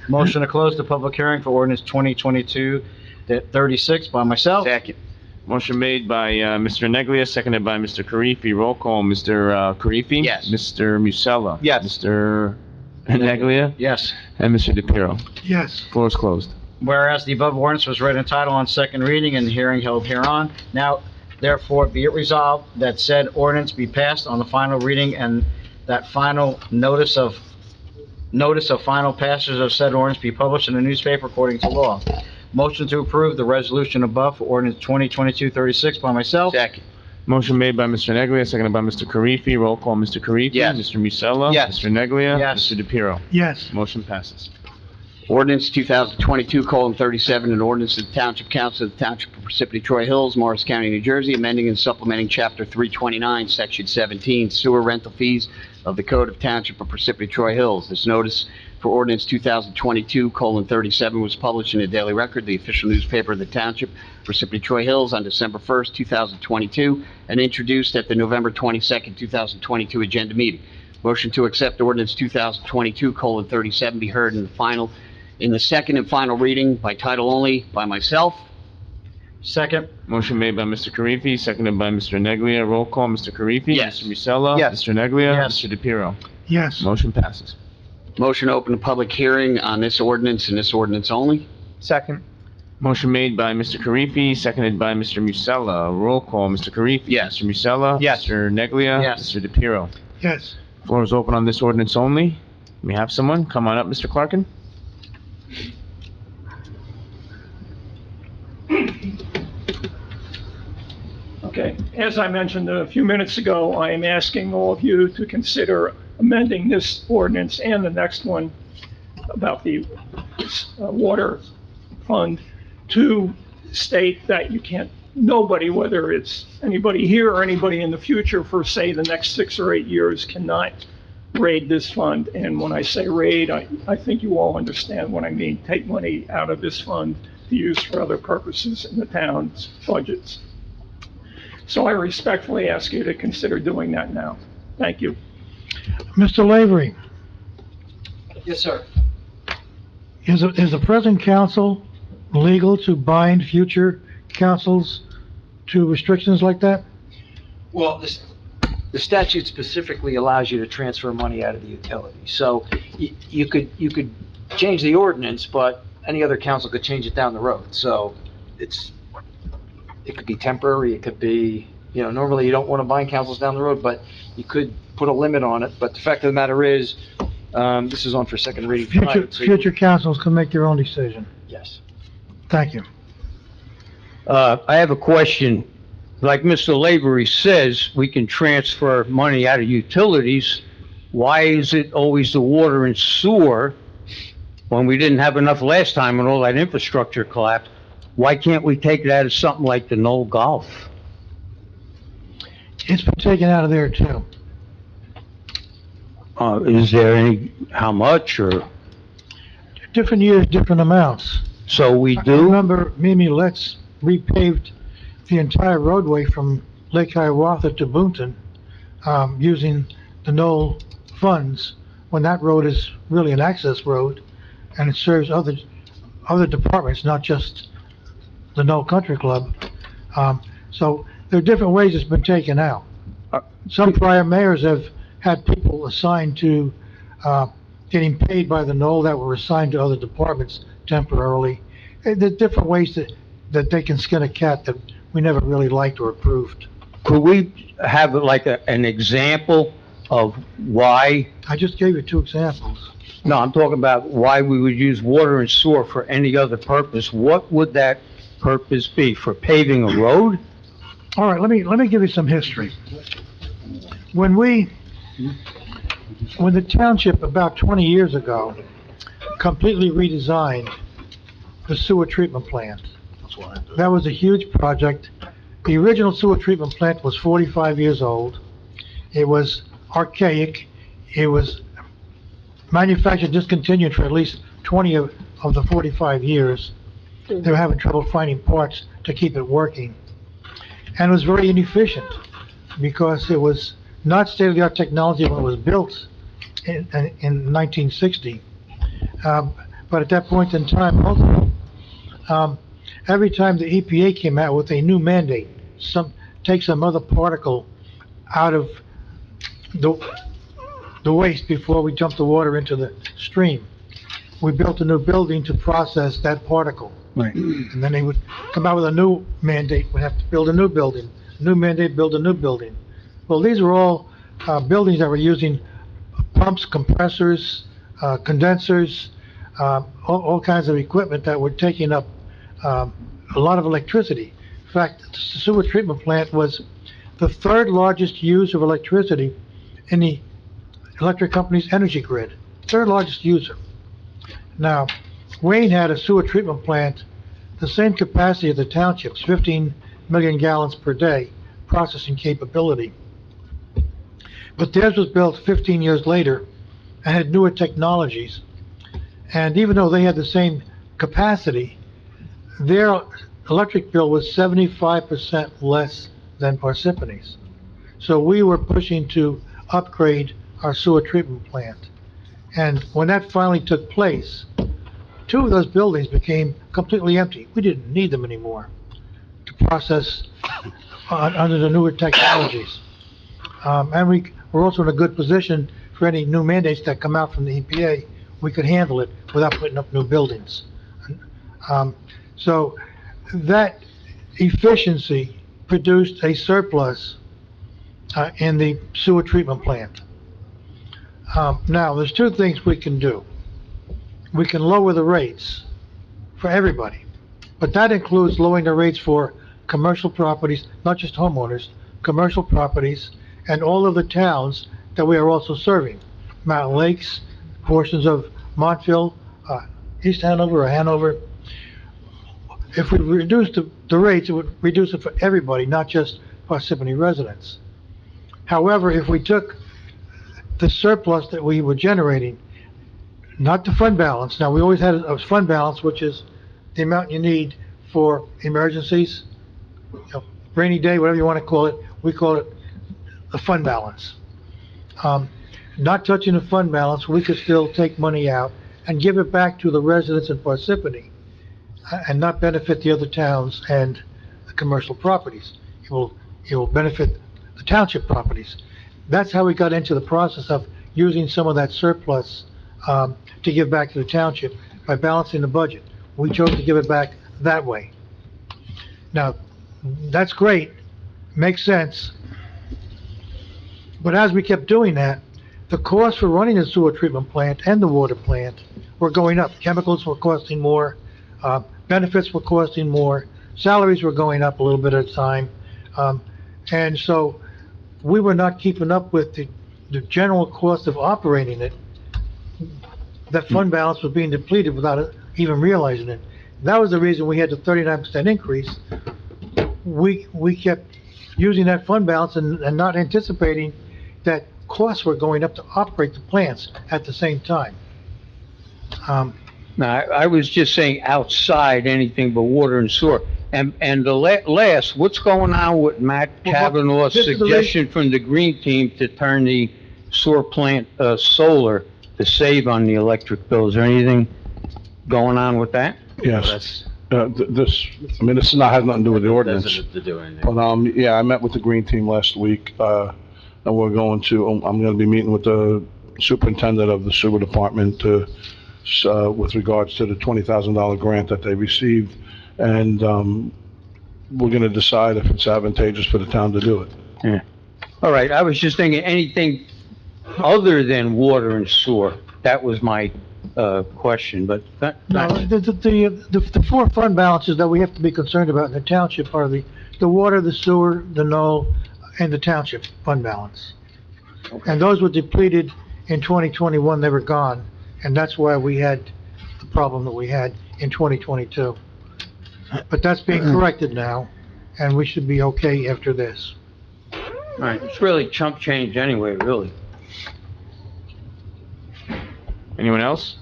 Motion to close the public hearing for ordinance 2022-36 by myself. Second. Motion made by, Mr. Neglia, seconded by Mr. Karifi. Roll call, Mr. Karifi? Yes. Mr. Musella? Yes. Mr. Neglia? Yes. And Mr. DePiero? Yes. Floor is closed. Whereas the above ordinance was read in title on second reading and the hearing held hereon, now therefore be it resolved that said ordinance be passed on the final reading and that final notice of final passage of said ordinance be published in the newspaper according to law. Motion to approve the resolution above for ordinance 2022-36 by myself. Second. Motion made by Mr. Neglia, seconded by Mr. Karifi. Roll call, Mr. Karifi? Yes. Mr. Musella? Yes. Mr. Neglia? Yes. Mr. DePiero? Yes. Motion passes. Ordinance 2022:37, an ordinance of the Township Council of the Township of Parsippany-Troy Hills, Morris County, New Jersey, amending and supplementing Chapter 329, Section 17, sewer rental fees of the Code of Township of Parsippany-Troy Hills. This notice for ordinance 2022:37 was published in the Daily Record, the official newspaper of the Township, Parsippany-Troy Hills, on December 1st, 2022, and introduced at the November 22nd, 2022 agenda meeting. Motion to accept ordinance 2022:37 be heard in the second and final reading by title only by myself. Second. Motion made by Mr. Karifi, seconded by Mr. Neglia. Roll call, Mr. Karifi? Yes. Mr. Musella? Yes. Mr. Neglia? Yes. Mr. DePiero? Yes. Motion passes. Motion to open a public hearing on this ordinance and this ordinance only. Second. Motion made by Mr. Karifi, seconded by Mr. Musella. Roll call, Mr. Karifi? Yes. Mr. Musella? Yes. Mr. Neglia? Yes. Mr. DePiero? Yes. Floor is open on this ordinance only. We have someone. Come on up, Mr. Clarkin. Okay, as I mentioned a few minutes ago, I am asking all of you to consider amending this ordinance and the next one about the water fund to state that you can't, nobody, whether it's anybody here or anybody in the future for, say, the next 6 or 8 years, cannot raid this fund. And when I say raid, I think you all understand what I mean. Take money out of this fund to use for other purposes in the town's budgets. So I respectfully ask you to consider doing that now. Thank you. Mr. Lavery, Yes, sir. is the present council legal to bind future councils to restrictions like that? Well, the statute specifically allows you to transfer money out of the utility. So you could change the ordinance, but any other council could change it down the road. So it could be temporary, it could be, normally you don't want to bind councils down the road, but you could put a limit on it. But the fact of the matter is, this is on for second reading tonight. Future councils can make their own decision. Yes. Thank you. I have a question. Like Mr. Lavery says, we can transfer money out of utilities. Why is it always the water and sewer, when we didn't have enough last time when all that infrastructure collapsed? Why can't we take it out of something like the Knoll Golf? It's been taken out of there too. Is there any, how much, or, Different years, different amounts. so we I do? remember Mimi Letts repaved the entire roadway from Lake Hiawatha to Boonton, using the Knoll funds, when that road is really an access road, and it serves other departments, not just the Knoll Country Club. So there are different ways it's been taken out. Some prior mayors have had people assigned to, getting paid by the Knoll that were assigned to other departments temporarily. There are different ways that they can skin a cat that we never really liked or approved. Could we have like an example of why? I just gave you 2 examples. No, I'm talking about why we would use water and sewer for any other purpose. What would that purpose be? For paving a road? All right, let me give you some history. When the township about 20 years ago completely redesigned the sewer treatment plant, that was a huge project. The original sewer treatment plant was 45 years old. It was archaic. It was manufactured, discontinued for at least 20 of the 45 years. They were having trouble finding parts to keep it working. And it was very inefficient because it was not state-of-the-art technology when it was built in 1960. But at that point in time also, every time the EPA came out with a new mandate, take some other particle out of the waste before we dump the water into the stream. We built a new building to process that particle. Right. And then they would come out with a new mandate, we'd have to build a new building, new mandate, build a new building. Well, these were all, buildings that were using pumps, compressors, condensers, all kinds of equipment that were taking up, a lot of electricity. In fact, the sewer treatment plant was the third largest use of electricity in the electric company's energy grid, third largest user. Now, Wayne had a sewer treatment plant, the same capacity as the township's, 15 million gallons per day processing capability. But theirs was built 15 years later and had newer technologies. And even though they had the same capacity, their electric bill was 75% less than Parsippany's. So we were pushing to upgrade our sewer treatment plant. And when that finally took place, 2 of those buildings became completely empty. We didn't need them anymore to process under the newer technologies. And we're also in a good position for any new mandates that come out from the EPA. We could handle it without putting up new buildings. So that efficiency produced a surplus in the sewer treatment plant. Now, there's 2 things we can do. We can lower the rates for everybody, but that includes lowering the rates for commercial properties, not just homeowners, commercial properties, and all of the towns that we are also serving. Mountain Lakes, portions of Montville, East Hanover or Hanover. If we reduce the rates, it would reduce it for everybody, not just Parsippany residents. However, if we took the surplus that we were generating, not the fund balance. Now, we always had a fund balance, which is the amount you need for emergencies, rainy day, whatever you want to call it. We call it the fund balance. Not touching the fund balance, we could still take money out and give it back to the residents in Parsippany and not benefit the other towns and the commercial properties. It will benefit the township properties. That's how we got into the process of using some of that surplus to give back to the township by balancing the budget. We chose to give it back that way. Now, that's great, makes sense. But as we kept doing that, the cost for running the sewer treatment plant and the water plant were going up. Chemicals were costing more, benefits were costing more, salaries were going up a little bit at a time. And so we were not keeping up with the general cost of operating it. That fund balance was being depleted without even realizing it. That was the reason we had the 39% increase. We kept using that fund balance and not anticipating that costs were going up to operate the plants at the same time. No, I was just saying outside anything but water and sewer. And the last, what's going on with Matt Kavanaugh's suggestion from the Green Team to turn the sewer plant solar to save on the electric bill? Is there anything going on with that? Yes. This has nothing to do with the ordinance. But, yeah, I met with the Green Team last week, and I'm going to be meeting with the superintendent of the sewer department with regards to the $20,000 grant that they received. And, we're going to decide if it's advantageous for the town to do it. Yeah. All right, I was just thinking anything other than water and sewer. That was my question, but No, the 4 fund balances that we have to be concerned about in the township are the water, the sewer, the knoll, and the township fund balance. Okay. And those were depleted in 2021, they were gone, and that's why we had the problem that we had in 2022. But that's being corrected now, and we should be okay after this. All right, it's really chump change anyway, really. Anyone else?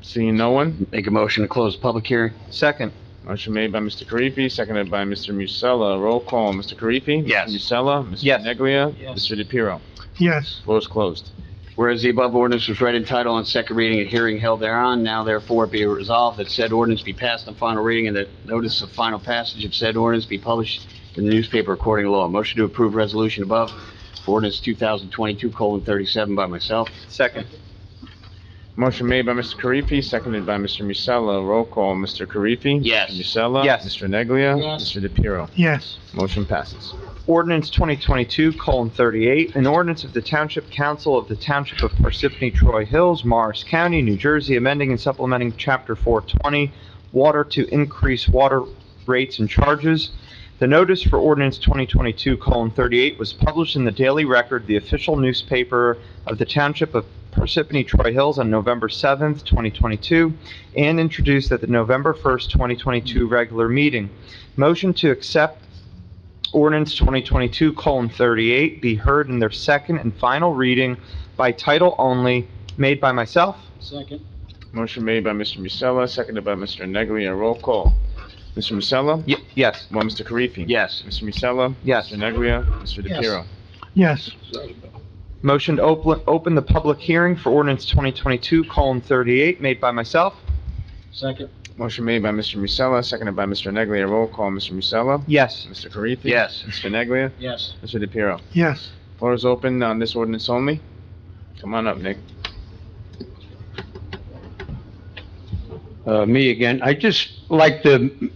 Seeing no one? Make a motion to close the public hearing. Second. Motion made by Mr. Karifi, seconded by Mr. Musella. Roll call, Mr. Karifi? Yes. Mr. Musella? Mr. Yes. Neglia? Yes. Mr. DePiero? Yes. Floor is closed. Whereas the above ordinance was read in title on second reading and hearing held thereon, now therefore be it resolved that said ordinance be passed on final reading and that notice of final passage of said ordinance be published in the newspaper according to law. Motion to approve resolution above for ordinance 2022:37 by myself. Second. Motion made by Mr. Karifi, seconded by Mr. Musella. Roll call, Mr. Karifi. Yes. Mr. Musella. Yes. Mr. Neglia. Yes. Mr. DePiero. Yes. Motion passes. Ordinance 2022:38, an ordinance of the Township Council of the Township of Parsippany-Troy Hills, Morris County, New Jersey, amending and supplementing Chapter 420, Water to increase water rates and charges. The notice for ordinance 2022:38 was published in the Daily Record, the official newspaper of the Township of Parsippany-Troy Hills on November 7th, 2022, and introduced at the November 1st, 2022 regular meeting. Motion to accept ordinance 2022:38 be heard in their second and final reading by title only, made by myself. Second. Motion made by Mr. Musella, seconded by Mr. Neglia. Roll call. Mr. Musella? Yes. Well, Mr. Karifi? Yes. Mr. Musella? Yes. Mr. Neglia? Mr. Yes. DePiero? Yes. Motion to open the public hearing for ordinance 2022:38, made by myself. Second. Motion made by Mr. Musella, seconded by Mr. Neglia. Roll call. Mr. Musella? Yes. Mr. Karifi? Yes. Mr. Neglia? Yes. Mr. DePiero? Yes. Floor is open on this ordinance only. Come on up, Nick. Me again. I just like to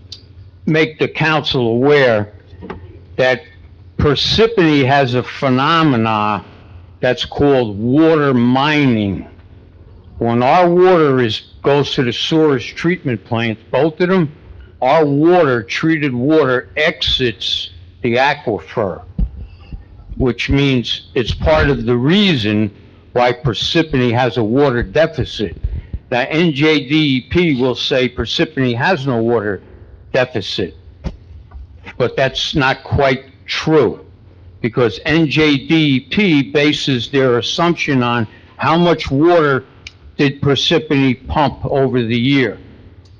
make the council aware that Parsippany has a phenomena that's called water mining. When our water goes to the sewage treatment plants, both of them, our water, treated water, exits the aquifer, which means it's part of the reason why Parsippany has a water deficit. Now, NJDEP will say Parsippany has no water deficit, but that's not quite true, because NJDEP bases their assumption on how much water did Parsippany pump over the year.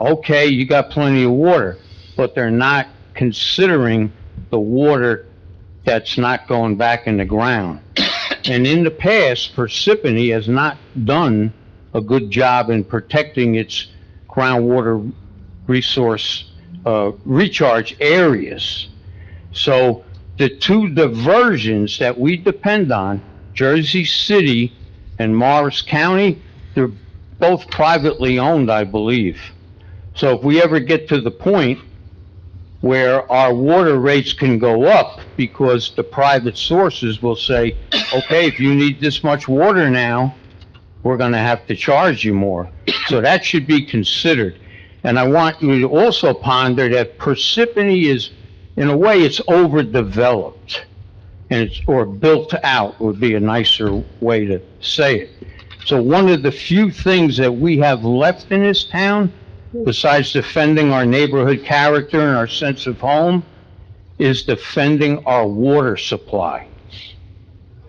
Okay, you got plenty of water, but they're not considering the water that's not going back in the ground. And in the past, Parsippany has not done a good job in protecting its groundwater resource recharge areas. So the two diversions that we depend on, Jersey City and Morris County, they're both privately owned, I believe. So if we ever get to the point where our water rates can go up because the private sources will say, okay, if you need this much water now, we're going to have to charge you more. So that should be considered. And I want you to also ponder that Parsippany is, in a way, it's overdeveloped, and it's, or built out would be a nicer way to say it. So one of the few things that we have left in this town, besides defending our neighborhood character and our sense of home, is defending our water supply.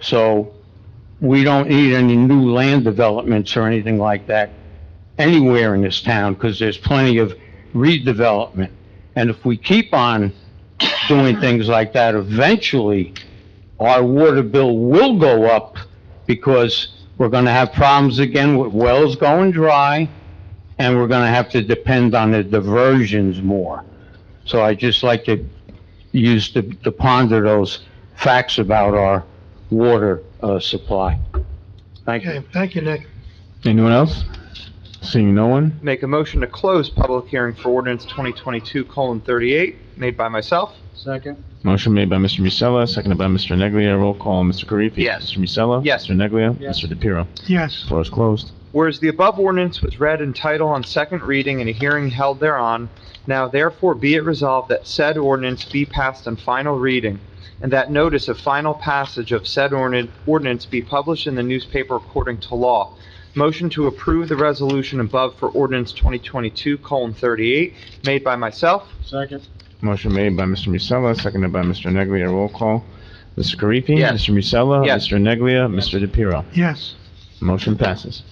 So we don't need any new land developments or anything like that anywhere in this town, because there's plenty of redevelopment. And if we keep on doing things like that, eventually our water bill will go up, because we're going to have problems again with wells going dry, and we're going to have to depend on the diversions more. So I just like to use to ponder those facts about our water supply. Thank you. Okay, thank you, Nick. Anyone else? Seeing no one? Make a motion to close public hearing for ordinance 2022:38, made by myself. Second. Motion made by Mr. Musella, seconded by Mr. Neglia. Roll call, Mr. Karifi? Yes. Mr. Musella? Yes. Mr. Neglia? Yes. Mr. DePiero? Yes. Floor is closed. Whereas the above ordinance was read in title on second reading and a hearing held thereon, now therefore be it resolved that said ordinance be passed on final reading, and that notice of final passage of said ordinance be published in the newspaper according to law. Motion to approve the resolution above for ordinance 2022:38, made by myself. Second. Motion made by Mr. Musella, seconded by Mr. Neglia. Roll call. Mr. Karifi? Yes. Mr. Musella? Yes. Mr. Neglia? Mr. DePiero? Yes. Motion passes.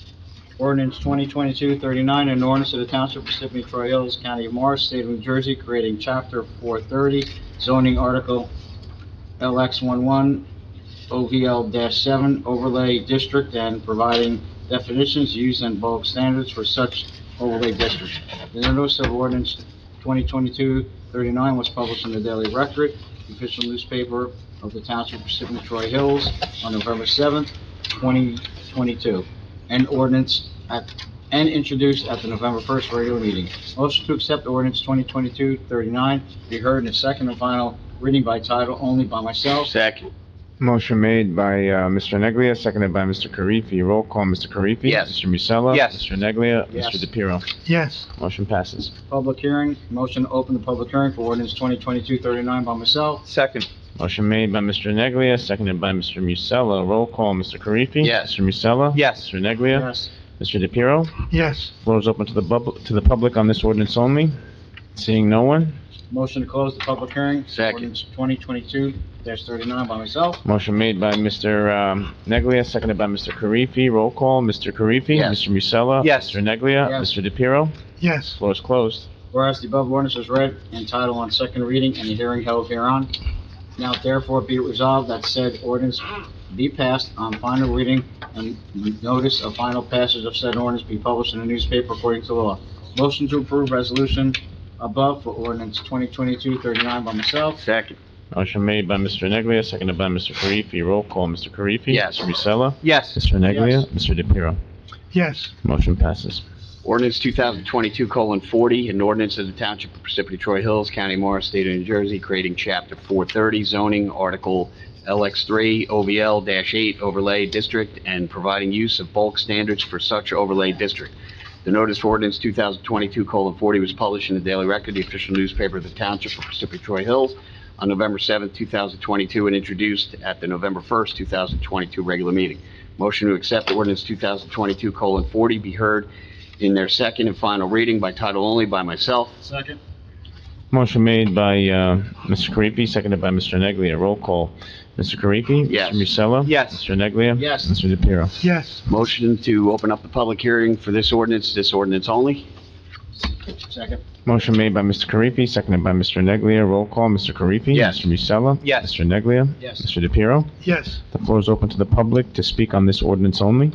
Ordinance 2022-39, an ordinance of the Township of Parsippany-Troy Hills, County of Morris, State of New Jersey, creating Chapter 430, zoning article LX11, OVL-7 overlay district and providing definitions, use, and bulk standards for such overlay district. The notice of ordinance 2022-39 was published in the Daily Record, the official newspaper of the Township of Parsippany-Troy Hills, on November 7th, 2022, and introduced at the November 1st regular meeting. Motion to accept ordinance 2022-39 be heard in a second and final reading by title only by myself. Second. Motion made by, Mr. Neglia, seconded by Mr. Karifi. Roll call, Mr. Karifi. Yes. Mr. Musella. Yes. Mr. Neglia. Yes. Mr. DePiero. Yes. Motion passes. Public hearing, motion to open the public hearing for ordinance 2022-39 by myself. Second. Motion made by Mr. Neglia, seconded by Mr. Musella. Roll call, Mr. Karifi. Yes. Mr. Musella. Yes. Mr. Neglia. Yes. Mr. DePiero. Yes. Floor is open to the public on this ordinance only. Seeing no one. Motion to close the public hearing. Second. Ordinance 2022-39 by myself. Motion made by Mr. Neglia, seconded by Mr. Karifi. Roll call, Mr. Karifi. Yes. Mr. Musella. Yes. Mr. Neglia. Yes. Mr. DePiero. Yes. Floor is closed. Whereas the above ordinance was read in title on second reading and the hearing held hereon, now therefore be it resolved that said ordinance be passed on final reading and notice of final passage of said ordinance be published in the newspaper according to law. Motion to approve resolution above for ordinance 2022-39 by myself. Second. Motion made by Mr. Neglia, seconded by Mr. Karifi. Roll call, Mr. Karifi. Yes. Mr. Musella. Yes. Mr. Neglia. Yes. Mr. DePiero. Yes. Motion passes. Ordinance 2022:40, an ordinance of the Township of Parsippany-Troy Hills, County of Morris, State of New Jersey, creating Chapter 430 zoning, Article LX3, OVL-8 overlay district, and providing use of bulk standards for such overlay district. The notice for ordinance 2022:40 was published in the Daily Record, the official newspaper of the Township of Parsippany-Troy Hills, on November 7th, 2022, and introduced at the November 1st, 2022 regular meeting. Motion to accept ordinance 2022:40 be heard in their second and final reading by title only by myself. Second. Motion made by Mr. Karifi, seconded by Mr. Neglia. Roll call. Mr. Karifi? Yes. Mr. Musella? Yes. Mr. Neglia? Yes. Mr. DePiero? Yes. Motion to open up the public hearing for this ordinance only. Second. Motion made by Mr. Karifi, seconded by Mr. Neglia. Roll call. Mr. Karifi? Yes. Mr. Musella? Yes. Mr. Neglia? Yes. Mr. DePiero? Yes. The floor is open to the public to speak on this ordinance only.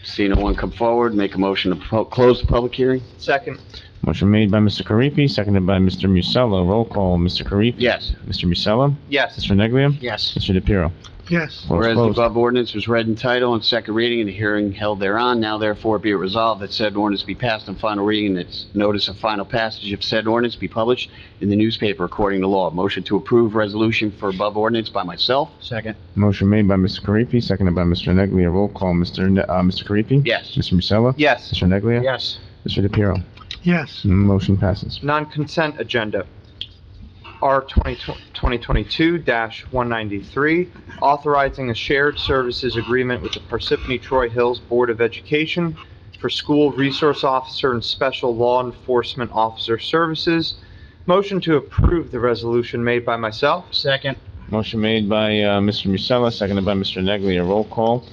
See no one come forward, make a motion to close the public hearing? Second. Motion made by Mr. Karifi, seconded by Mr. Musella. Roll call. Mr. Karifi? Yes. Mr. Musella? Yes. Mr. Neglia? Yes. Mr. DePiero? Yes. Floor is Whereas the closed. above ordinance was read in title on second reading and the hearing held thereon, now therefore be it resolved that said ordinance be passed on final reading and its notice of final passage of said ordinance be published in the newspaper according to law. Motion to approve resolution for above ordinance by myself? Second. Motion made by Mr. Karifi, seconded by Mr. Neglia. Roll call. Mr. Karifi? Yes. Mr. Musella? Yes. Mr. Neglia? Yes. Mr. DePiero? Yes. Motion passes. Non-consent agenda. R 2022-193, authorizing a shared services agreement with the Parsippany-Troy Hills Board of Education for school resource officer and special law enforcement officer services. Motion to approve the resolution made by myself. Second. Motion made by Mr. Musella, seconded by Mr. Neglia. Roll call.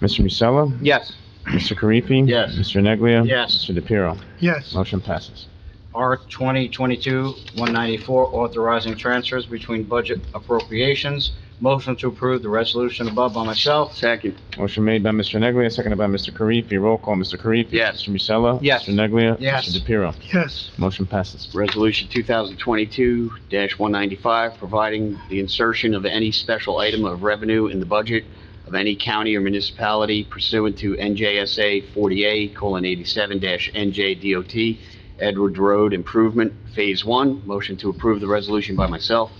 Mr. Musella? Yes. Mr. Karifi? Yes. Mr. Neglia? Yes. Mr. DePiero? Yes. Motion passes. R 2022-194, authorizing transfers between budget appropriations. Motion to approve the resolution above by myself. Second. Motion made by Mr. Neglia, seconded by Mr. Karifi. Roll call. Mr. Karifi? Yes. Mr. Musella? Yes. Mr. Neglia? Yes. Mr. DePiero? Yes. Motion passes. Resolution 2022-195, providing the insertion of any special item of revenue in the budget of any county or municipality pursuant to NJSA 40A:87-NJ-DOT, Edwards Road Improvement, Phase 1. Motion to approve the resolution by myself.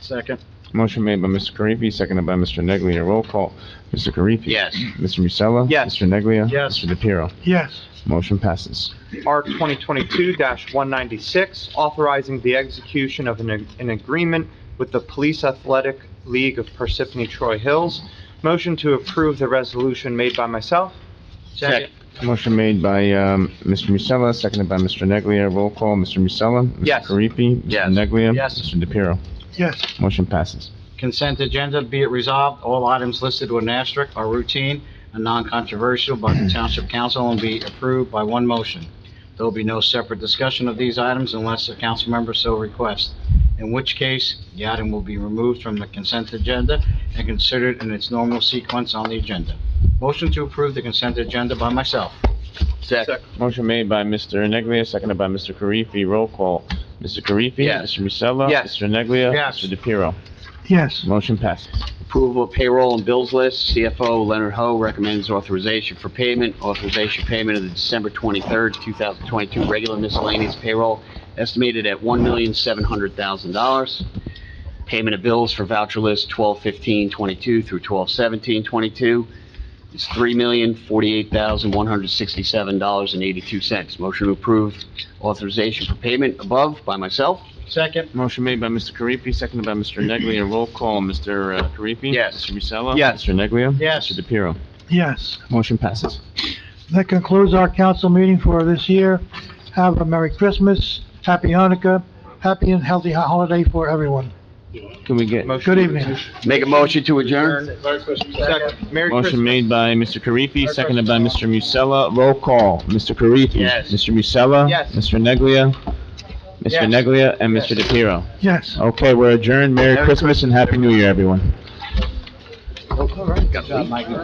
Second. Motion made by Mr. Karifi, seconded by Mr. Neglia. Roll call. Mr. Karifi? Yes. Mr. Musella? Yes. Mr. Neglia? Yes. Mr. DePiero? Yes. Motion passes. R 2022-196, authorizing the execution of an agreement with the Police Athletic League of Parsippany-Troy Hills. Motion to approve the resolution made by myself. Second. Motion made by Mr. Musella, seconded by Mr. Neglia. Roll call. Mr. Musella? Yes. Mr. Karifi? Yes. Mr. Neglia? Yes. Mr. DePiero? Yes. Motion passes. Consent agenda, be it resolved, all items listed with an asterisk are routine and non-controversial by the Township Council and be approved by one motion. There will be no separate discussion of these items unless a council member so requests. in which case the item will be removed from the consent agenda and considered in its normal sequence on the agenda. Motion to approve the consent agenda by myself. Second. Motion made by Mr. Neglia, seconded by Mr. Karifi. Roll call. Mr. Karifi? Yes. Mr. Musella? Yes. Mr. Neglia? Yes. Mr. DePiero? Yes. Motion passes. Approval of payroll and bills list. CFO Leonard Ho recommends authorization for payment. Authorization payment of the December 23rd, 2022 regular miscellaneous payroll estimated at $1,700,000. Payment of bills for voucher list 12/15/22 through 12/17/22 is $3,048,167.82. Motion to approve authorization for payment above by myself. Second. Motion made by Mr. Karifi, seconded by Mr. Neglia. Roll call. Mr. Karifi? Yes. Mr. Musella? Yes. Mr. Neglia? Yes. Mr. DePiero? Yes. Motion passes. That concludes our council meeting for this year. Have a Merry Christmas, Happy Hanukkah, happy and healthy holiday for everyone. Can we get, Good evening. Make a motion to adjourn. Second. Merry motion Christmas. made by Mr. Karifi, seconded by Mr. Musella. Roll call. Mr. Karifi? Yes. Mr. Musella? Yes. Mr. Neglia? Mr. Yes. Neglia and Mr. DePiero? Yes. Okay, we're adjourned. Merry Christmas and Happy New Year, everyone. Good job, Mikey.